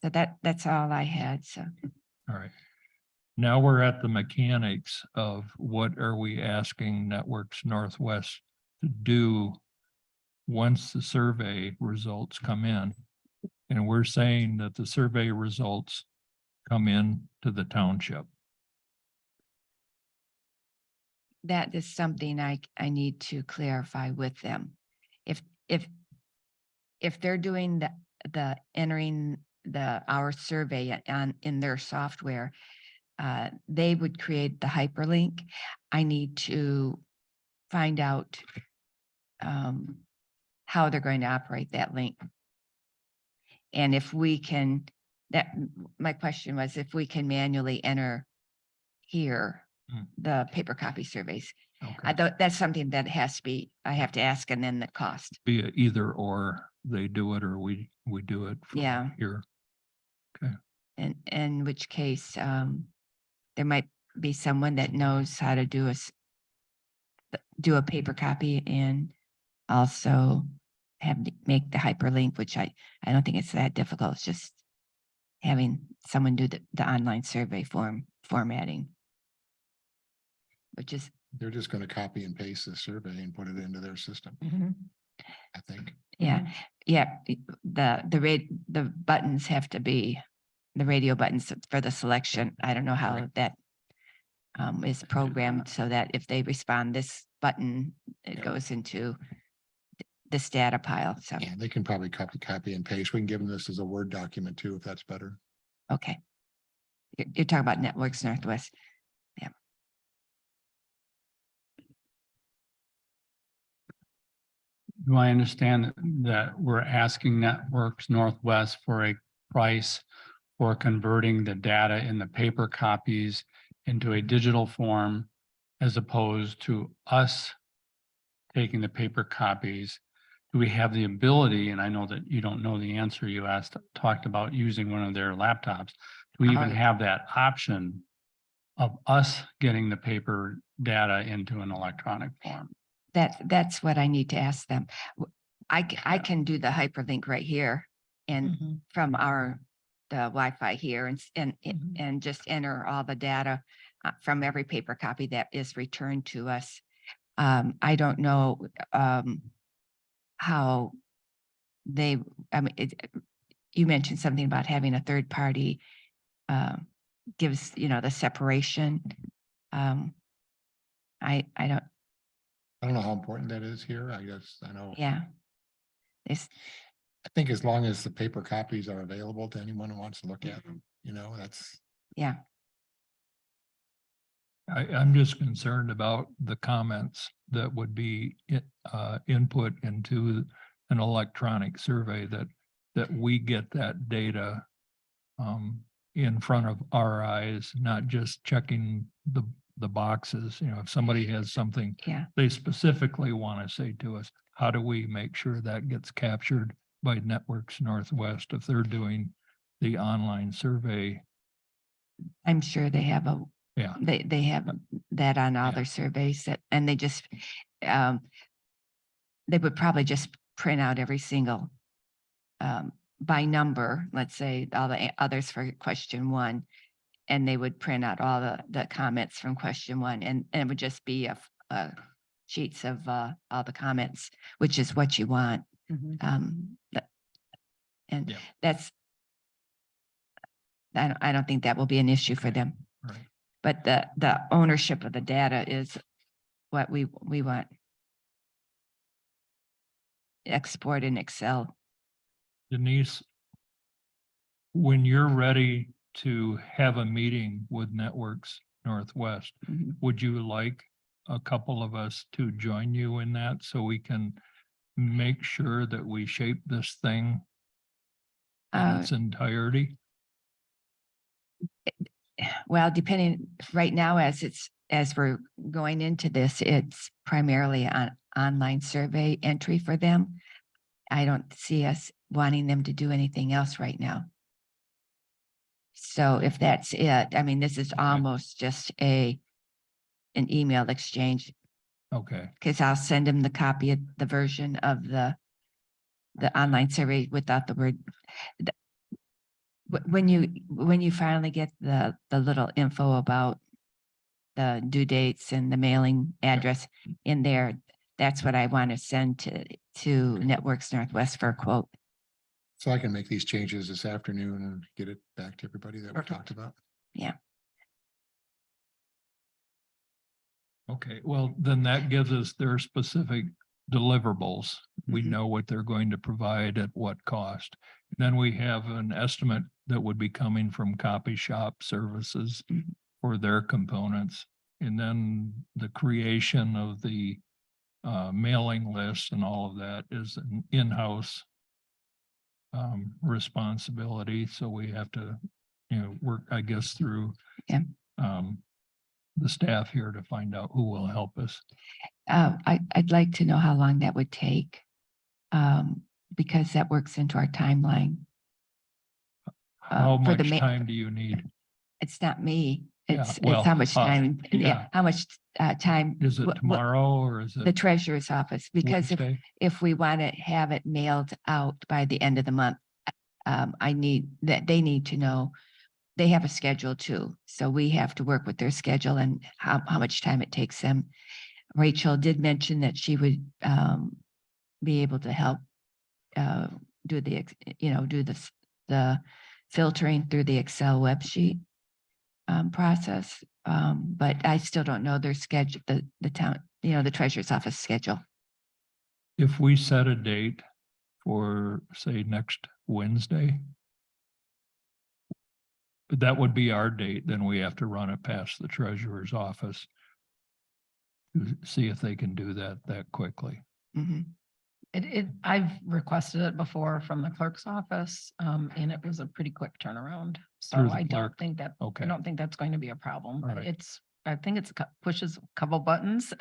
[SPEAKER 4] So that's all I had. So
[SPEAKER 5] all right. Now we're at the mechanics of what are we asking Networks Northwest to do once the survey results come in? And we're saying that the survey results come in to the township.
[SPEAKER 4] that is something I need to clarify with them. If they're doing the entering our survey in their software, they would create the hyperlink. I need to find out how they're going to operate that link. And if we can, my question was if we can manually enter here, the paper copy surveys. I
[SPEAKER 5] Okay.
[SPEAKER 4] thought that's something that has to be, I have to ask, and then the cost.
[SPEAKER 5] Be it either or, they do it or we do it. from
[SPEAKER 4] Yeah.
[SPEAKER 5] Here.
[SPEAKER 4] And in which case, there might be someone that knows how to do a paper copy and also make the hyperlink, which I don't think it's that difficult. It's just having someone do the online survey formatting. Which is,
[SPEAKER 7] They're just going to copy and paste the survey and put it into their system, I think.
[SPEAKER 4] yeah, the buttons have to be the radio buttons for the selection. I don't know how
[SPEAKER 7] Right.
[SPEAKER 4] that is programmed so that if they respond this button, it
[SPEAKER 7] Yeah.
[SPEAKER 4] goes into this data pile. So,
[SPEAKER 7] Yeah, they can probably copy and paste. We can give them this as a Word document too, if that's better.
[SPEAKER 4] okay. You're talking about Networks Northwest.
[SPEAKER 2] Do I understand that we're asking Networks Northwest for a price for converting the data in the paper copies into a digital form as opposed to us taking the paper copies? Do we have the ability, and I know that you don't know the answer, you talked about using one of their laptops. Do we even have that option of us getting the paper data into an electronic form?
[SPEAKER 4] That's what I need to ask them. I can do the hyperlink right here and from the Wi-Fi here and just enter all the data from every paper copy that is returned to us. I don't know, how they, I mean, you mentioned something about having a third party, gives, the separation. I don't,
[SPEAKER 7] I don't know how important that is here. I guess, I know,
[SPEAKER 4] yeah. It's,
[SPEAKER 7] I think as long as the paper copies are available to anyone who wants to look at them, that's.
[SPEAKER 4] yeah,
[SPEAKER 5] I'm just concerned about the comments that would be input into an electronic survey that we get that data in front of our eyes, not just checking the boxes. If somebody has something
[SPEAKER 4] yeah.
[SPEAKER 5] they specifically want to say to us, how do we make sure that gets captured by Networks Northwest if they're doing the online survey?
[SPEAKER 4] I'm sure they have
[SPEAKER 5] Yeah.
[SPEAKER 4] they have that on all
[SPEAKER 5] Yeah.
[SPEAKER 4] their surveys and they just, they would probably just print out every single, by number, let's say all the others for question one. And they would print out all the comments from question one and it would just be a sheets of, all the comments, which is what you want. And
[SPEAKER 5] Yeah.
[SPEAKER 4] that's, I don't think that will be an issue for them.
[SPEAKER 5] Right.
[SPEAKER 4] But the ownership of the data is what we want. Export in Excel.
[SPEAKER 5] Denise, when you're ready to have a meeting with Networks Northwest,
[SPEAKER 4] Mhm.
[SPEAKER 5] would you like a couple of us to join you in that so we can make sure that we shape this thing in
[SPEAKER 4] Uh,
[SPEAKER 5] its entirety?
[SPEAKER 4] Well, depending, right now, as we're going into this, it's primarily an online survey entry for them. I don't see us wanting them to do anything else right now. So if that's it, I mean, this is almost just an email exchange,
[SPEAKER 5] Okay,
[SPEAKER 4] because I'll send them the copy of the version of the online survey without the word. When you finally get the little info about the due dates and the mailing address in there, that's what I want to send to Networks Northwest for a quote.
[SPEAKER 7] So I can make these changes this afternoon and get it back to everybody that we talked about.
[SPEAKER 4] Yeah.
[SPEAKER 5] okay. Well, then that gives us their specific deliverables. We
[SPEAKER 4] Mhm.
[SPEAKER 5] know what they're going to provide at what cost. Then we have an estimate that would be coming from copy shop services
[SPEAKER 4] Mhm.
[SPEAKER 5] for their components. And then the creation of the mailing list and all of that is an in-house responsibility. So we have to, work, I guess, through
[SPEAKER 4] Yeah.
[SPEAKER 5] the staff here to find out who will help us.
[SPEAKER 4] I'd like to know how long that would take, because that works into our timeline.
[SPEAKER 5] How
[SPEAKER 4] for the
[SPEAKER 5] much
[SPEAKER 4] ma-
[SPEAKER 5] time do you need?
[SPEAKER 4] It's not me.
[SPEAKER 5] Yeah,
[SPEAKER 4] It's
[SPEAKER 5] well,
[SPEAKER 4] how much time,
[SPEAKER 5] yeah.
[SPEAKER 4] how much time.
[SPEAKER 5] Is it
[SPEAKER 4] what-
[SPEAKER 5] tomorrow or is
[SPEAKER 4] The
[SPEAKER 5] it
[SPEAKER 4] treasurer's office, because
[SPEAKER 5] Wednesday?
[SPEAKER 4] if we want to have it mailed out by the end of the month, I need that, they need to know, they have a schedule too. So we have to work with their schedule and how much time it takes them. Rachel did mention that she would, be able to help, do the, do the filtering through the Excel web sheet, process. But I still don't know their schedule, the town, the treasurer's office schedule.
[SPEAKER 5] If we set a date for, say, next Wednesday, that would be our date, then we have to run it past the treasurer's office to see if they can do that quickly.
[SPEAKER 4] Mhm.
[SPEAKER 3] I've requested it before from the clerk's office, and it was a pretty quick turnaround. So
[SPEAKER 5] Through the
[SPEAKER 3] I don't
[SPEAKER 5] clerk.
[SPEAKER 3] think that,
[SPEAKER 5] Okay.
[SPEAKER 3] I don't think that's going to be a problem.
[SPEAKER 5] All right.
[SPEAKER 3] I think it's pushes a couple buttons.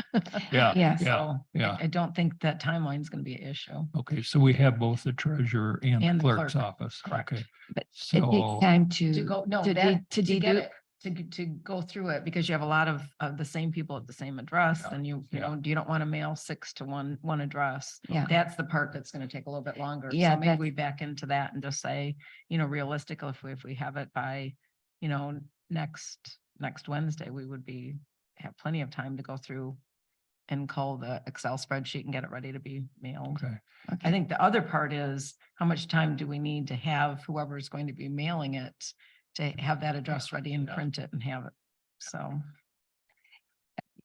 [SPEAKER 5] Yeah,
[SPEAKER 4] Yes.
[SPEAKER 3] So
[SPEAKER 5] yeah.
[SPEAKER 3] I don't think that timeline is going to be an issue.
[SPEAKER 5] Okay, so we have both the treasurer and
[SPEAKER 3] And
[SPEAKER 5] the
[SPEAKER 3] the
[SPEAKER 5] clerk's
[SPEAKER 3] clerk,
[SPEAKER 5] office.
[SPEAKER 3] correct.
[SPEAKER 5] Okay,
[SPEAKER 4] But it
[SPEAKER 5] so,
[SPEAKER 4] takes time
[SPEAKER 3] To
[SPEAKER 4] to,
[SPEAKER 3] go, no,
[SPEAKER 4] to
[SPEAKER 3] that,
[SPEAKER 4] to
[SPEAKER 3] to get
[SPEAKER 4] dedupe.
[SPEAKER 3] it, to go through it, because you have a lot of the same people at the same address,
[SPEAKER 5] Yeah,
[SPEAKER 3] and you
[SPEAKER 5] yeah.
[SPEAKER 3] know, you don't want to mail 6 to one address.
[SPEAKER 4] Yeah.
[SPEAKER 3] That's the part that's going to take a little bit longer.
[SPEAKER 4] Yeah,
[SPEAKER 3] So maybe
[SPEAKER 4] that's-
[SPEAKER 3] we back into that and just say, realistically, if we have it by, next Wednesday, we would have plenty of time to go through and cull the Excel spreadsheet and get it ready to be mailed.
[SPEAKER 5] Okay.
[SPEAKER 3] I think the other part is how much time do we need to have whoever's going to be mailing it to have that address ready and print it and have it. So.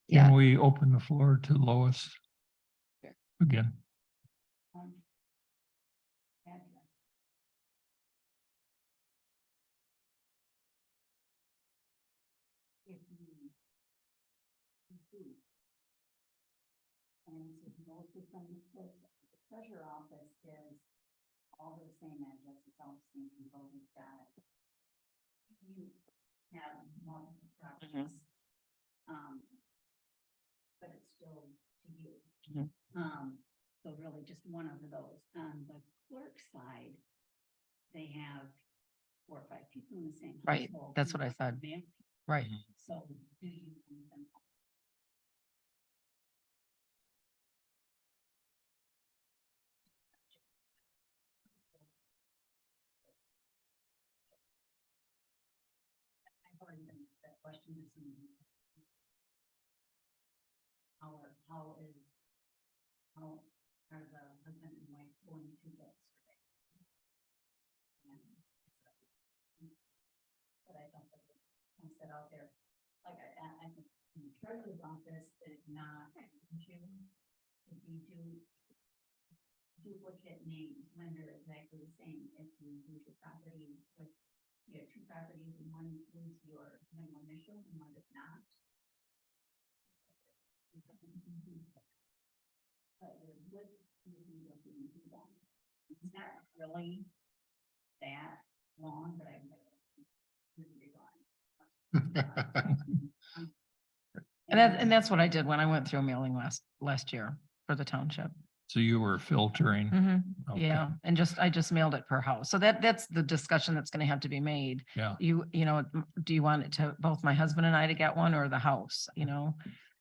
[SPEAKER 4] Yeah.
[SPEAKER 5] Can we open the floor to Lois? Again,
[SPEAKER 1] Um, address. If you. And so most of them, the treasurer office is all the same address, it's all the same people, we've got it. You have multiple properties. But it's still to you.
[SPEAKER 3] Mhm.
[SPEAKER 1] So really just one of those. On the clerk side, they have 4 or 5 people in the same.
[SPEAKER 3] Right,
[SPEAKER 1] household
[SPEAKER 3] that's
[SPEAKER 1] who
[SPEAKER 3] what I
[SPEAKER 1] want
[SPEAKER 3] said.
[SPEAKER 1] mail.
[SPEAKER 3] Right.
[SPEAKER 1] So do you want them? I've already been asked that question to someone. How are the husband and wife going to the survey? But I don't think I said out there, like I think in the treasurer's office is not if you do duplicate names when they're exactly the same, if you use your property with, you have 2 properties and one is your middle initial and one is not. But it would be looking into that. It's not really that long, but I'm.
[SPEAKER 3] And that's what I did when I went through mailing last year for the township.
[SPEAKER 5] so you were filtering. Okay.
[SPEAKER 3] Yeah, and I just mailed it per house. So that's the discussion that's gonna have to be made.
[SPEAKER 5] Yeah.
[SPEAKER 3] You know, do you want it to both my husband and I to get one or the house, you know?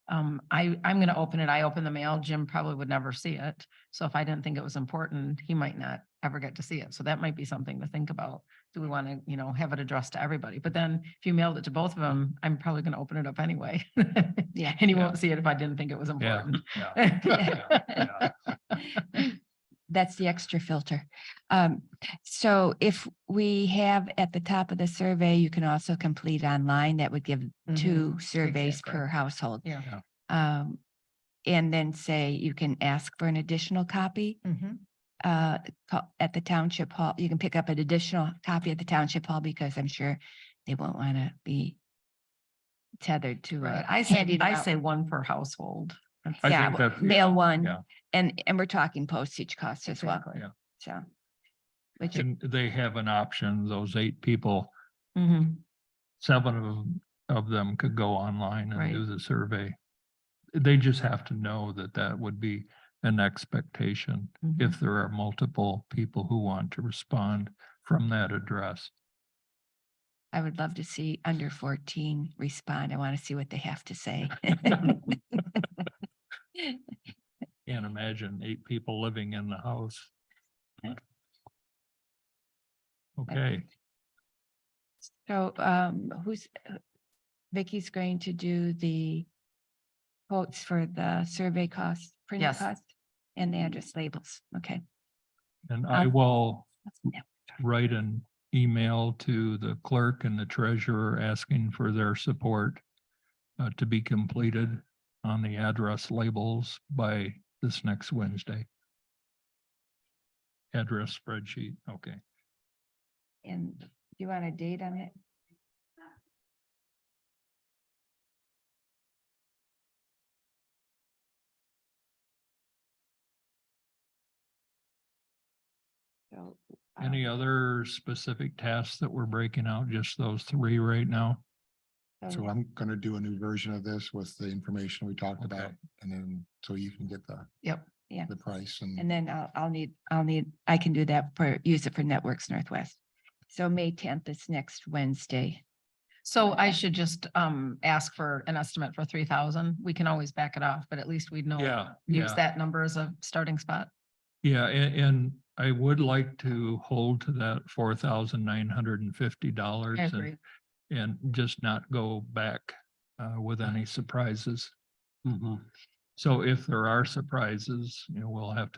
[SPEAKER 3] I'm gonna open it. I open the mail. Jim probably would never see it. So if I didn't think it was important, he might not ever get to see it. So that might be something to think about. Do we want to, have it addressed to everybody? But then if you mailed it to both of them, I'm probably gonna open it up anyway.
[SPEAKER 4] Yeah.
[SPEAKER 3] And you
[SPEAKER 5] Yeah.
[SPEAKER 3] won't see it if I didn't think it was
[SPEAKER 5] Yeah.
[SPEAKER 3] important.
[SPEAKER 5] Yeah.
[SPEAKER 4] That's the extra filter. So if we have at the top of the survey, you can also complete online. That would give 2 surveys
[SPEAKER 3] exactly.
[SPEAKER 4] per household.
[SPEAKER 3] Yeah.
[SPEAKER 4] And then say you can ask for an additional copy at the township hall. You can pick up an additional copy at the township hall because I'm sure they won't want to be tethered to
[SPEAKER 3] Right.
[SPEAKER 4] a.
[SPEAKER 3] I
[SPEAKER 4] handing them out.
[SPEAKER 3] say 1 per household.
[SPEAKER 5] I
[SPEAKER 4] Yeah,
[SPEAKER 5] think that's-
[SPEAKER 4] mail one,
[SPEAKER 5] yeah.
[SPEAKER 4] and we're talking postage costs as well.
[SPEAKER 3] Exactly.
[SPEAKER 5] Yeah.
[SPEAKER 4] So. Which,
[SPEAKER 5] And they have an option, those 8 people,
[SPEAKER 3] Mhm.
[SPEAKER 5] 7 of them could go online and
[SPEAKER 3] Right.
[SPEAKER 5] do the survey. They just have to know that that would be an expectation if there are multiple people who want to respond from that address.
[SPEAKER 4] I would love to see under 14 respond. I want to see what they have to say.
[SPEAKER 5] Can't imagine 8 people living in the house. Okay,
[SPEAKER 4] So, Vicky's going to do the quotes for the survey costs, printing
[SPEAKER 3] Yes.
[SPEAKER 4] costs, and the address labels. Okay.
[SPEAKER 5] and I
[SPEAKER 4] Um,
[SPEAKER 5] will
[SPEAKER 4] Yeah.
[SPEAKER 5] write an email to the clerk and the treasurer asking for their support to be completed on the address labels by this next Wednesday. Address spreadsheet, okay.
[SPEAKER 4] And do you want a date on it? So,
[SPEAKER 5] Any other specific tasks that we're breaking out, just those 3 right now?
[SPEAKER 7] So I'm gonna do a new version of this with the information we talked about,
[SPEAKER 5] Okay.
[SPEAKER 7] and then, so you can get
[SPEAKER 3] Yep.
[SPEAKER 7] the price and.
[SPEAKER 4] And then I can do that use it for Networks Northwest. So May 10th is next Wednesday.
[SPEAKER 3] So I should just ask for an estimate for 3,000. We can always back it off, but at least we'd know.
[SPEAKER 5] Yeah,
[SPEAKER 3] Use
[SPEAKER 5] yeah.
[SPEAKER 3] that number as a starting spot.
[SPEAKER 5] Yeah, and I would like to hold to that $4,950
[SPEAKER 3] I agree.
[SPEAKER 5] and just not go back with any surprises.
[SPEAKER 2] Mhm.
[SPEAKER 5] So if there are surprises, we'll have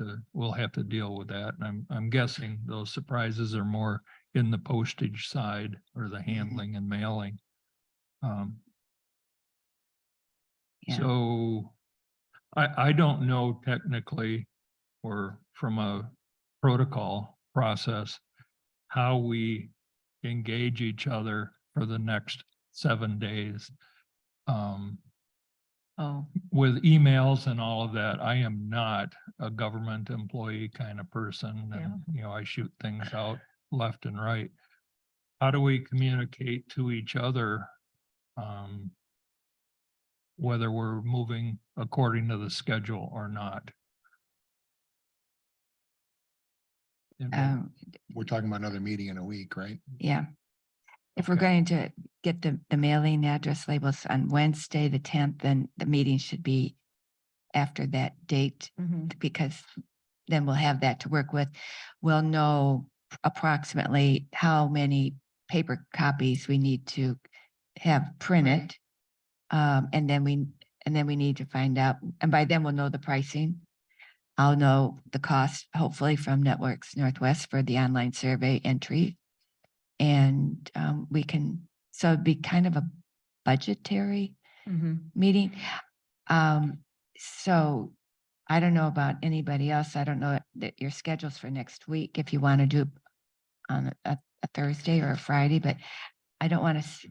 [SPEAKER 5] to deal with that. And I'm guessing those surprises are more in the postage side or the handling and mailing.
[SPEAKER 4] Yeah.
[SPEAKER 5] So I don't know technically or from a protocol process, how we engage each other for the next 7 days.
[SPEAKER 3] Oh,
[SPEAKER 5] With emails and all of that, I am not a government employee kind of person. And, I shoot things out left and right. How do we communicate to each other? Whether we're moving according to the schedule or not?
[SPEAKER 7] We're talking about another meeting in a week, right?
[SPEAKER 4] Yeah. If we're
[SPEAKER 5] Okay.
[SPEAKER 4] going to get the mailing address labels on Wednesday, the 10th, then the meeting should be after that date, because then we'll have that to work with. We'll know approximately how many paper copies we need to have printed. And then we need to find out, and by then we'll know the pricing. I'll know the cost, hopefully, from Networks Northwest for the online survey entry. And we can, so it'd be kind of a budgetary meeting. So I don't know about anybody else. I don't know that your schedules for next week, if you want to do on a Thursday or a Friday, but I don't want to,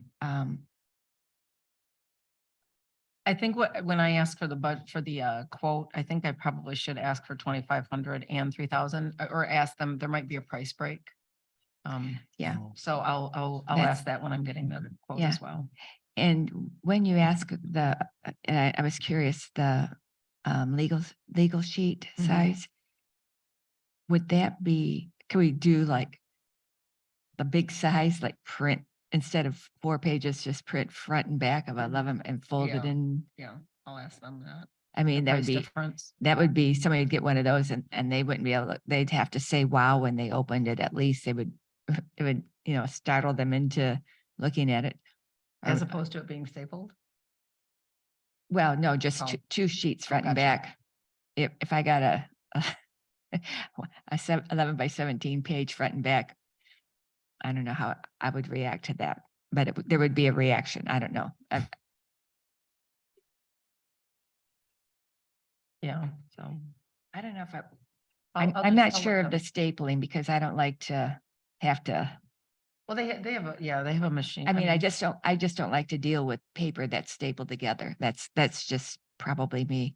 [SPEAKER 3] I think when I asked for the quote, I think I probably should ask for 2,500 and 3,000, or ask them, there might be a price break.
[SPEAKER 4] yeah.
[SPEAKER 3] So I'll
[SPEAKER 4] That's-
[SPEAKER 3] ask that when I'm getting the quote
[SPEAKER 4] Yeah.
[SPEAKER 3] as well.
[SPEAKER 4] And when you ask I was curious, the legal sheet
[SPEAKER 3] Mhm.
[SPEAKER 4] size, would that be, can we do like the big size, like print, instead of 4 pages, just print front and back of 11 and fold it
[SPEAKER 3] Yeah.
[SPEAKER 4] in?
[SPEAKER 3] Yeah, I'll ask them that.
[SPEAKER 4] I mean,
[SPEAKER 3] The
[SPEAKER 4] that would
[SPEAKER 3] price
[SPEAKER 4] be,
[SPEAKER 3] difference.
[SPEAKER 4] somebody would get one of those and they wouldn't be able to, they'd have to say, wow, when they opened it, at least it would, startle them into looking at it.
[SPEAKER 3] As
[SPEAKER 4] Or-
[SPEAKER 3] opposed to it being stapled.
[SPEAKER 4] Well, no, just
[SPEAKER 3] Oh.
[SPEAKER 4] two sheets front and
[SPEAKER 3] gotcha.
[SPEAKER 4] back. If I got a 11 by 17 page front and back, I don't know how I would react to that, but there would be a reaction. I don't know.
[SPEAKER 3] Yeah.
[SPEAKER 4] So I don't know if
[SPEAKER 3] I'll
[SPEAKER 4] I'm
[SPEAKER 3] just-
[SPEAKER 4] not
[SPEAKER 3] I'll let
[SPEAKER 4] sure of the
[SPEAKER 3] them-
[SPEAKER 4] stapling because I don't like to have to,
[SPEAKER 3] Well, they have they have a machine.
[SPEAKER 4] I mean, I just don't like to deal with paper that's stapled together. That's just probably me.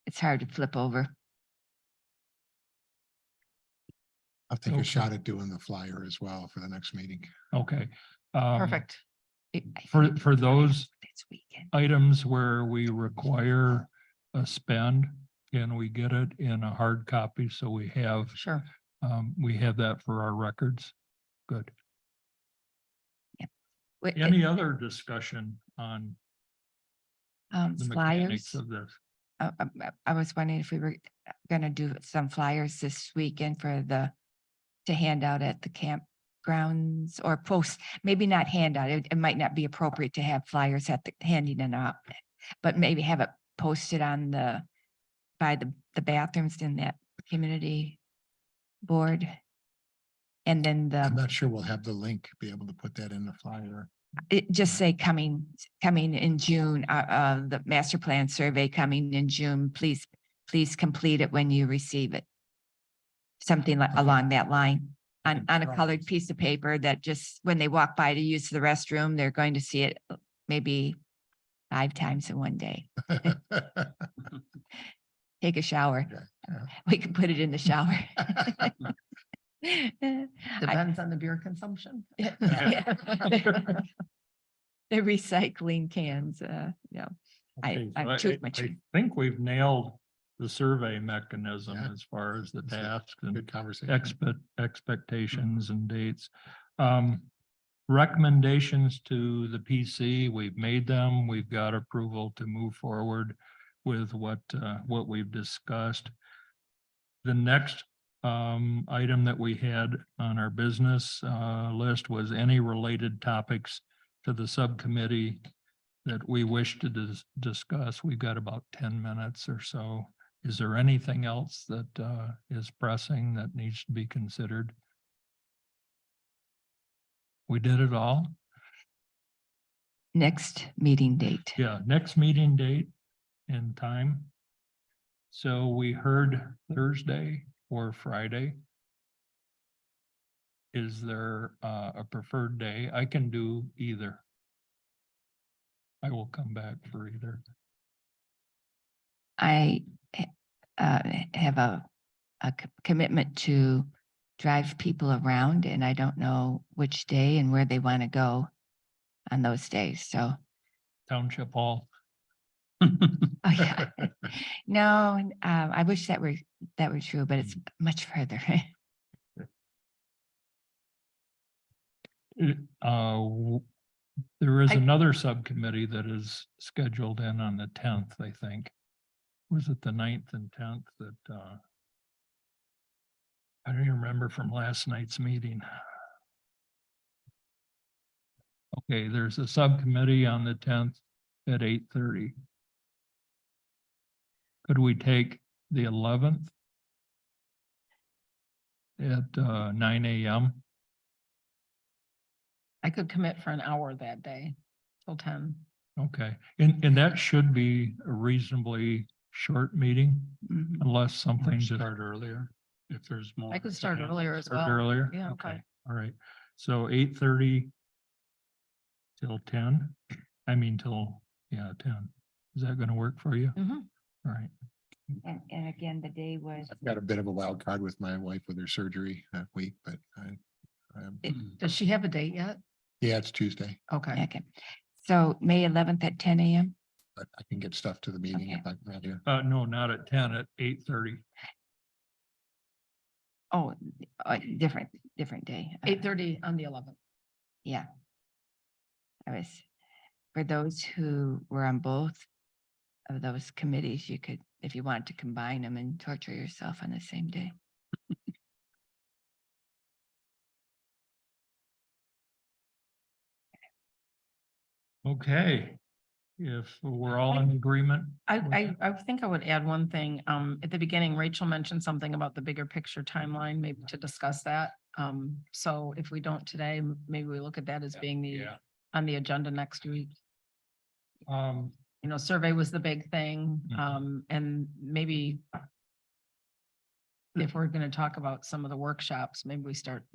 [SPEAKER 4] It's hard to flip over.
[SPEAKER 7] I'll take
[SPEAKER 5] Okay.
[SPEAKER 7] a shot at doing the flyer as well for the next meeting.
[SPEAKER 5] Okay.
[SPEAKER 3] Perfect.
[SPEAKER 5] For those
[SPEAKER 4] This weekend.
[SPEAKER 5] items where we require a spend, can we get it in a hard copy? So we have
[SPEAKER 3] Sure.
[SPEAKER 5] that for our records. Good.
[SPEAKER 4] Wait,
[SPEAKER 5] Any other discussion on the mechanics
[SPEAKER 4] Flyers.
[SPEAKER 5] of this?
[SPEAKER 4] I was wondering if we were gonna do some flyers this weekend to hand out at the campgrounds or post, maybe not hand out. It might not be appropriate to have flyers at handing them out, but maybe have it posted on by the bathrooms in that community board. And then
[SPEAKER 7] I'm not sure we'll have the link, be able to put that in the flyer.
[SPEAKER 4] it just say coming in June, the master plan survey coming in June, please complete it when you receive it. Something like
[SPEAKER 7] Okay.
[SPEAKER 4] along that line on a
[SPEAKER 7] try.
[SPEAKER 4] colored piece of paper that just, when they walk by to use the restroom, they're going to see it maybe 5 times in one day. Take a shower.
[SPEAKER 7] Okay, yeah.
[SPEAKER 4] We can put it in the shower.
[SPEAKER 3] Depends on the beer consumption.
[SPEAKER 4] Yeah. The recycling cans,
[SPEAKER 5] Okay, so
[SPEAKER 4] I'm too much.
[SPEAKER 5] I think we've nailed the survey mechanism
[SPEAKER 7] Yeah.
[SPEAKER 5] as far as the
[SPEAKER 7] That's a
[SPEAKER 5] tasks and
[SPEAKER 7] Good conversation.
[SPEAKER 5] expectations and dates. Recommendations to the PC, we've made them. We've got approval to move forward with what we've discussed. The next item that we had on our business list was any related topics to the subcommittee that we wish to discuss? We've got about 10 minutes or so. Is there anything else that is pressing that needs to be considered? We did it all?
[SPEAKER 4] Next meeting date.
[SPEAKER 5] Yeah, next meeting date and time. So we heard Thursday or Friday. Is there a preferred day? I can do either. I will come back for either.
[SPEAKER 4] I have a commitment to drive people around, and I don't know which day and where they want to go on those days. So,
[SPEAKER 5] Township Hall.
[SPEAKER 4] oh, yeah. No, I wish that were true, but it's much further.
[SPEAKER 5] There is
[SPEAKER 4] I-
[SPEAKER 5] another subcommittee that is scheduled in on the 10th, I think. Was it the 9th and 10th that I don't even remember from last night's meeting. Okay, there's a subcommittee on the 10th at 8:30. Could we take the 11th at 9 a.m.?
[SPEAKER 3] I could commit for an hour that day till 10.
[SPEAKER 5] Okay, and that should be a reasonably short meeting
[SPEAKER 4] Mhm.
[SPEAKER 5] unless something
[SPEAKER 2] Or
[SPEAKER 5] just
[SPEAKER 2] start earlier if there's more.
[SPEAKER 3] I could start
[SPEAKER 2] Yeah.
[SPEAKER 3] earlier as
[SPEAKER 5] start
[SPEAKER 3] well.
[SPEAKER 5] earlier.
[SPEAKER 3] Yeah, okay.
[SPEAKER 5] All right, so 8:30 till 10. I mean till 10. Is that going to work for you?
[SPEAKER 3] Mhm.
[SPEAKER 5] All right.
[SPEAKER 4] And again, the day was,
[SPEAKER 7] I've got a bit of a wild card with my wife with her surgery that week, but
[SPEAKER 3] Does she have a date yet?
[SPEAKER 7] yeah, it's Tuesday,
[SPEAKER 3] Okay.
[SPEAKER 4] okay. So May 11th at 10 a.m.
[SPEAKER 7] but I can get stuff to the meeting if I can. Yeah.
[SPEAKER 5] No, not at 10, at 8:30.
[SPEAKER 4] Oh, different day.
[SPEAKER 3] 8:30 on the 11th.
[SPEAKER 4] Yeah. I was, for those who were on both of those committees, you could, if you wanted to combine them and torture yourself on the same day.
[SPEAKER 5] Okay, if we're all in agreement. with
[SPEAKER 3] I think I would add one thing. At the beginning, Rachel mentioned something about the bigger picture timeline, maybe to discuss that. So if we don't today, maybe we look at that as being
[SPEAKER 5] Yeah.
[SPEAKER 3] on the agenda next week.
[SPEAKER 5] Um,
[SPEAKER 3] Survey was the big thing,
[SPEAKER 5] Mhm.
[SPEAKER 3] and maybe if we're gonna talk about some of the workshops, maybe we start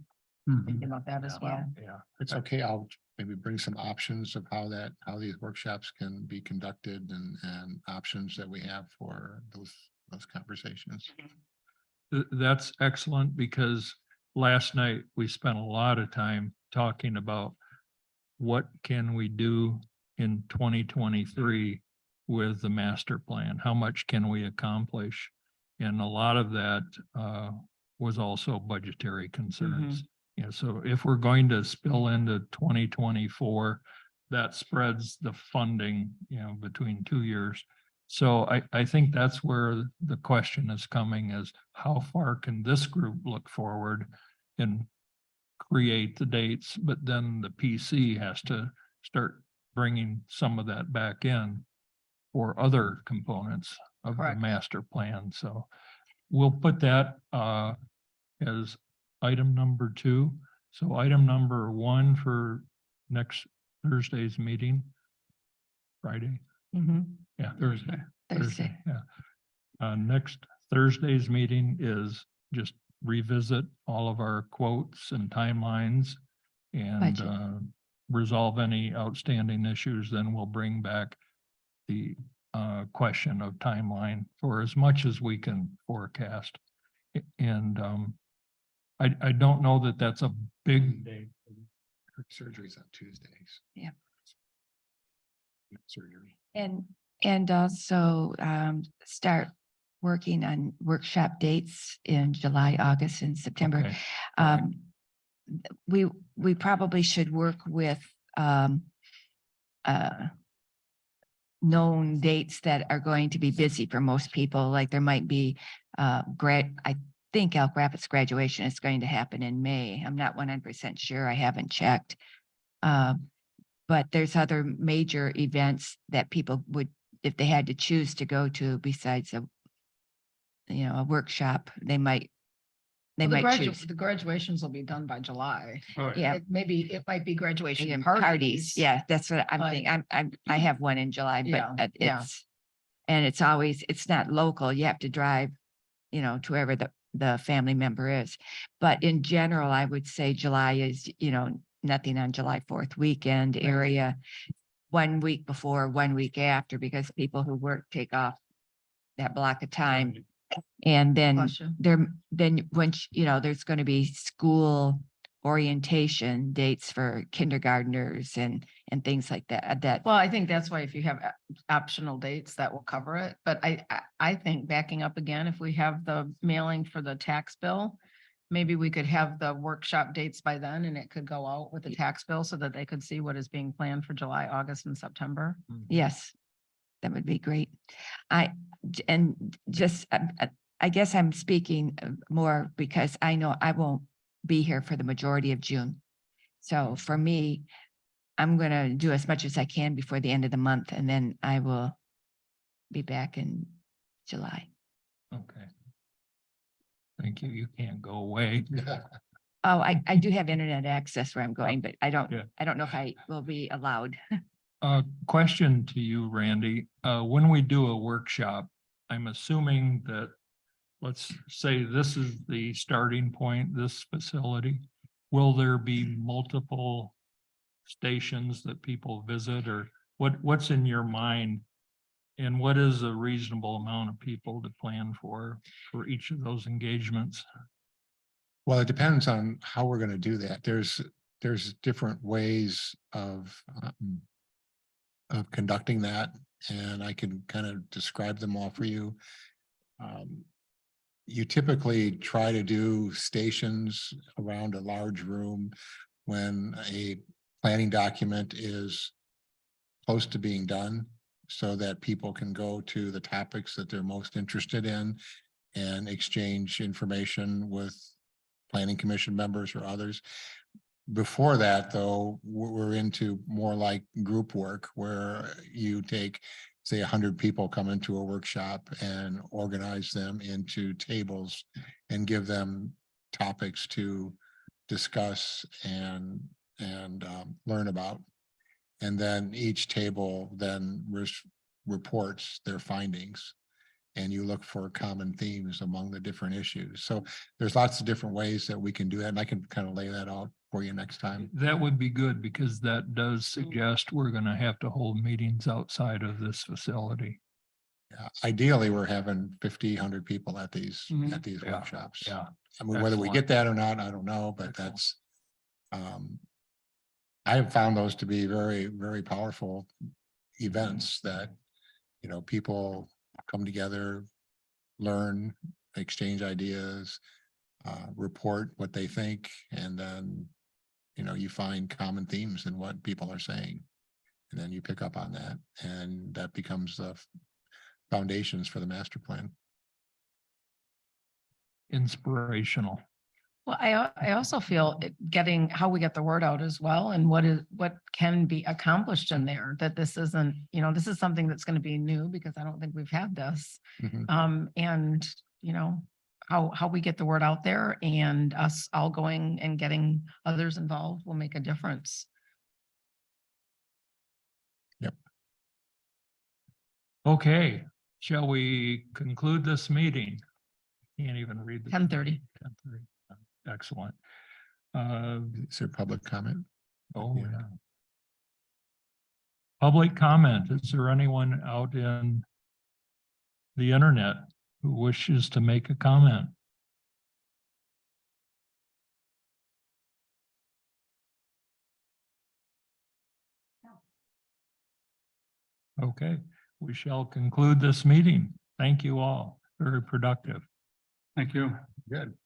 [SPEAKER 2] Mhm.
[SPEAKER 3] thinking about that as well.
[SPEAKER 5] yeah,
[SPEAKER 7] It's okay. I'll maybe bring some options of how these workshops can be conducted and options that we have for those conversations.
[SPEAKER 5] That's excellent because last night we spent a lot of time talking about what can we do in 2023 with the master plan? How much can we accomplish? And a lot of that was also budgetary concerns. Yeah, so if we're going to spill into 2024, that spreads the funding, between 2 years. So I think that's where the question is coming, is how far can this group look forward and create the dates, but then the PC has to start bringing some of that back in for other components of the
[SPEAKER 3] Correct.
[SPEAKER 5] master plan. So we'll put that as item number 2. So item number 1 for next Thursday's meeting, Friday. Yeah, Thursday.
[SPEAKER 4] Thursday.
[SPEAKER 5] Yeah. Next Thursday's meeting is just revisit all of our quotes and timelines and
[SPEAKER 4] Budget.
[SPEAKER 5] resolve any outstanding issues. Then we'll bring back the question of timeline for as much as we can forecast. And I don't know that that's a big day.
[SPEAKER 7] Her surgery's on Tuesdays.
[SPEAKER 4] Yeah.
[SPEAKER 7] Surgery.
[SPEAKER 4] And also start working on workshop dates in July, August, and September.
[SPEAKER 5] Okay. All right.
[SPEAKER 4] We probably should work with known dates that are going to be busy for most people. Like there might be I think Elk Rapids graduation is going to happen in May. I'm not 100% sure. I haven't checked. But there's other major events that people would, if they had to choose to go to besides a workshop, they might choose.
[SPEAKER 3] The graduations will be done by July.
[SPEAKER 4] Yeah.
[SPEAKER 3] It might be graduation
[SPEAKER 4] Yeah,
[SPEAKER 3] parties.
[SPEAKER 4] Yeah, that's what I'm
[SPEAKER 3] But-
[SPEAKER 4] thinking. I have one in July,
[SPEAKER 3] Yeah,
[SPEAKER 4] but
[SPEAKER 3] yeah.
[SPEAKER 4] it's not local. You have to drive, to wherever the family member is. But in general, I would say July is, nothing on July 4th weekend area. 1 week before, 1 week after, because people who work take off that block of time. And then
[SPEAKER 3] Bless you.
[SPEAKER 4] once, there's going to be school orientation dates for kindergartners and things like that.
[SPEAKER 3] Well, I think that's why if you have optional dates, that will cover it. But I think backing up again, if we have the mailing for the tax bill, maybe we could have the workshop dates by then and it could go out with the tax bill so that they could see what is being planned for July, August and September.
[SPEAKER 4] Yes, that would be great. I guess I'm speaking more because I know I won't be here for the majority of June. So for me, I'm going to do as much as I can before the end of the month, and then I will be back in July.
[SPEAKER 5] Okay. Thank you. You can't go away.
[SPEAKER 4] Oh, I do have internet access where I'm going, but I don't
[SPEAKER 5] Yeah.
[SPEAKER 4] know if I will be allowed.
[SPEAKER 5] Question to you, Randy. When we do a workshop, I'm assuming that, let's say this is the starting point, this facility. Will there be multiple stations that people visit, or what's in your mind? And what is a reasonable amount of people to plan for each of those engagements?
[SPEAKER 7] Well, it depends on how we're going to do that. There's different ways of conducting that, and I can kind of describe them all for you. You typically try to do stations around a large room when a planning document is close to being done, so that people can go to the topics that they're most interested in and exchange information with planning commission members or others. Before that, though, we're into more like group work where you take, say, 100 people come into a workshop and organize them into tables and give them topics to discuss and learn about. And then each table then reports their findings, and you look for common themes among the different issues. So there's lots of different ways that we can do that, and I can kind of lay that out for you next time.
[SPEAKER 5] That would be good, because that does suggest we're going to have to hold meetings outside of this facility.
[SPEAKER 7] Yeah, ideally, we're having 50, 100 people at these
[SPEAKER 2] Mhm.
[SPEAKER 5] Yeah,
[SPEAKER 7] workshops.
[SPEAKER 5] Yeah.
[SPEAKER 7] I mean, whether we
[SPEAKER 5] Excellent.
[SPEAKER 7] get that or not, I don't know, but
[SPEAKER 5] Excellent.
[SPEAKER 7] that's I have found those to be very, very powerful events that, people come together, learn, exchange ideas, report what they think, and then, you find common themes in what people are saying. And then you pick up on that, and that becomes the foundations for the master plan.
[SPEAKER 5] Inspirational.
[SPEAKER 3] Well, I also feel getting how we get the word out as well, and what can be accomplished in there, that this isn't, this is something that's going to be new, because I don't think we've had this.
[SPEAKER 7] Mhm.
[SPEAKER 3] And how we get the word out there, and us all going and getting others involved will make a difference.
[SPEAKER 5] Okay, shall we conclude this meeting? Can't even read the
[SPEAKER 3] 10:30.
[SPEAKER 5] 10:30. Excellent.
[SPEAKER 7] Is there public comment?
[SPEAKER 5] Oh,
[SPEAKER 7] Yeah.
[SPEAKER 5] yeah. Public comment. Is there anyone out in the internet who wishes to make a comment? Okay, we shall conclude this meeting. Thank you all. Very productive.
[SPEAKER 2] Thank you.
[SPEAKER 7] Good.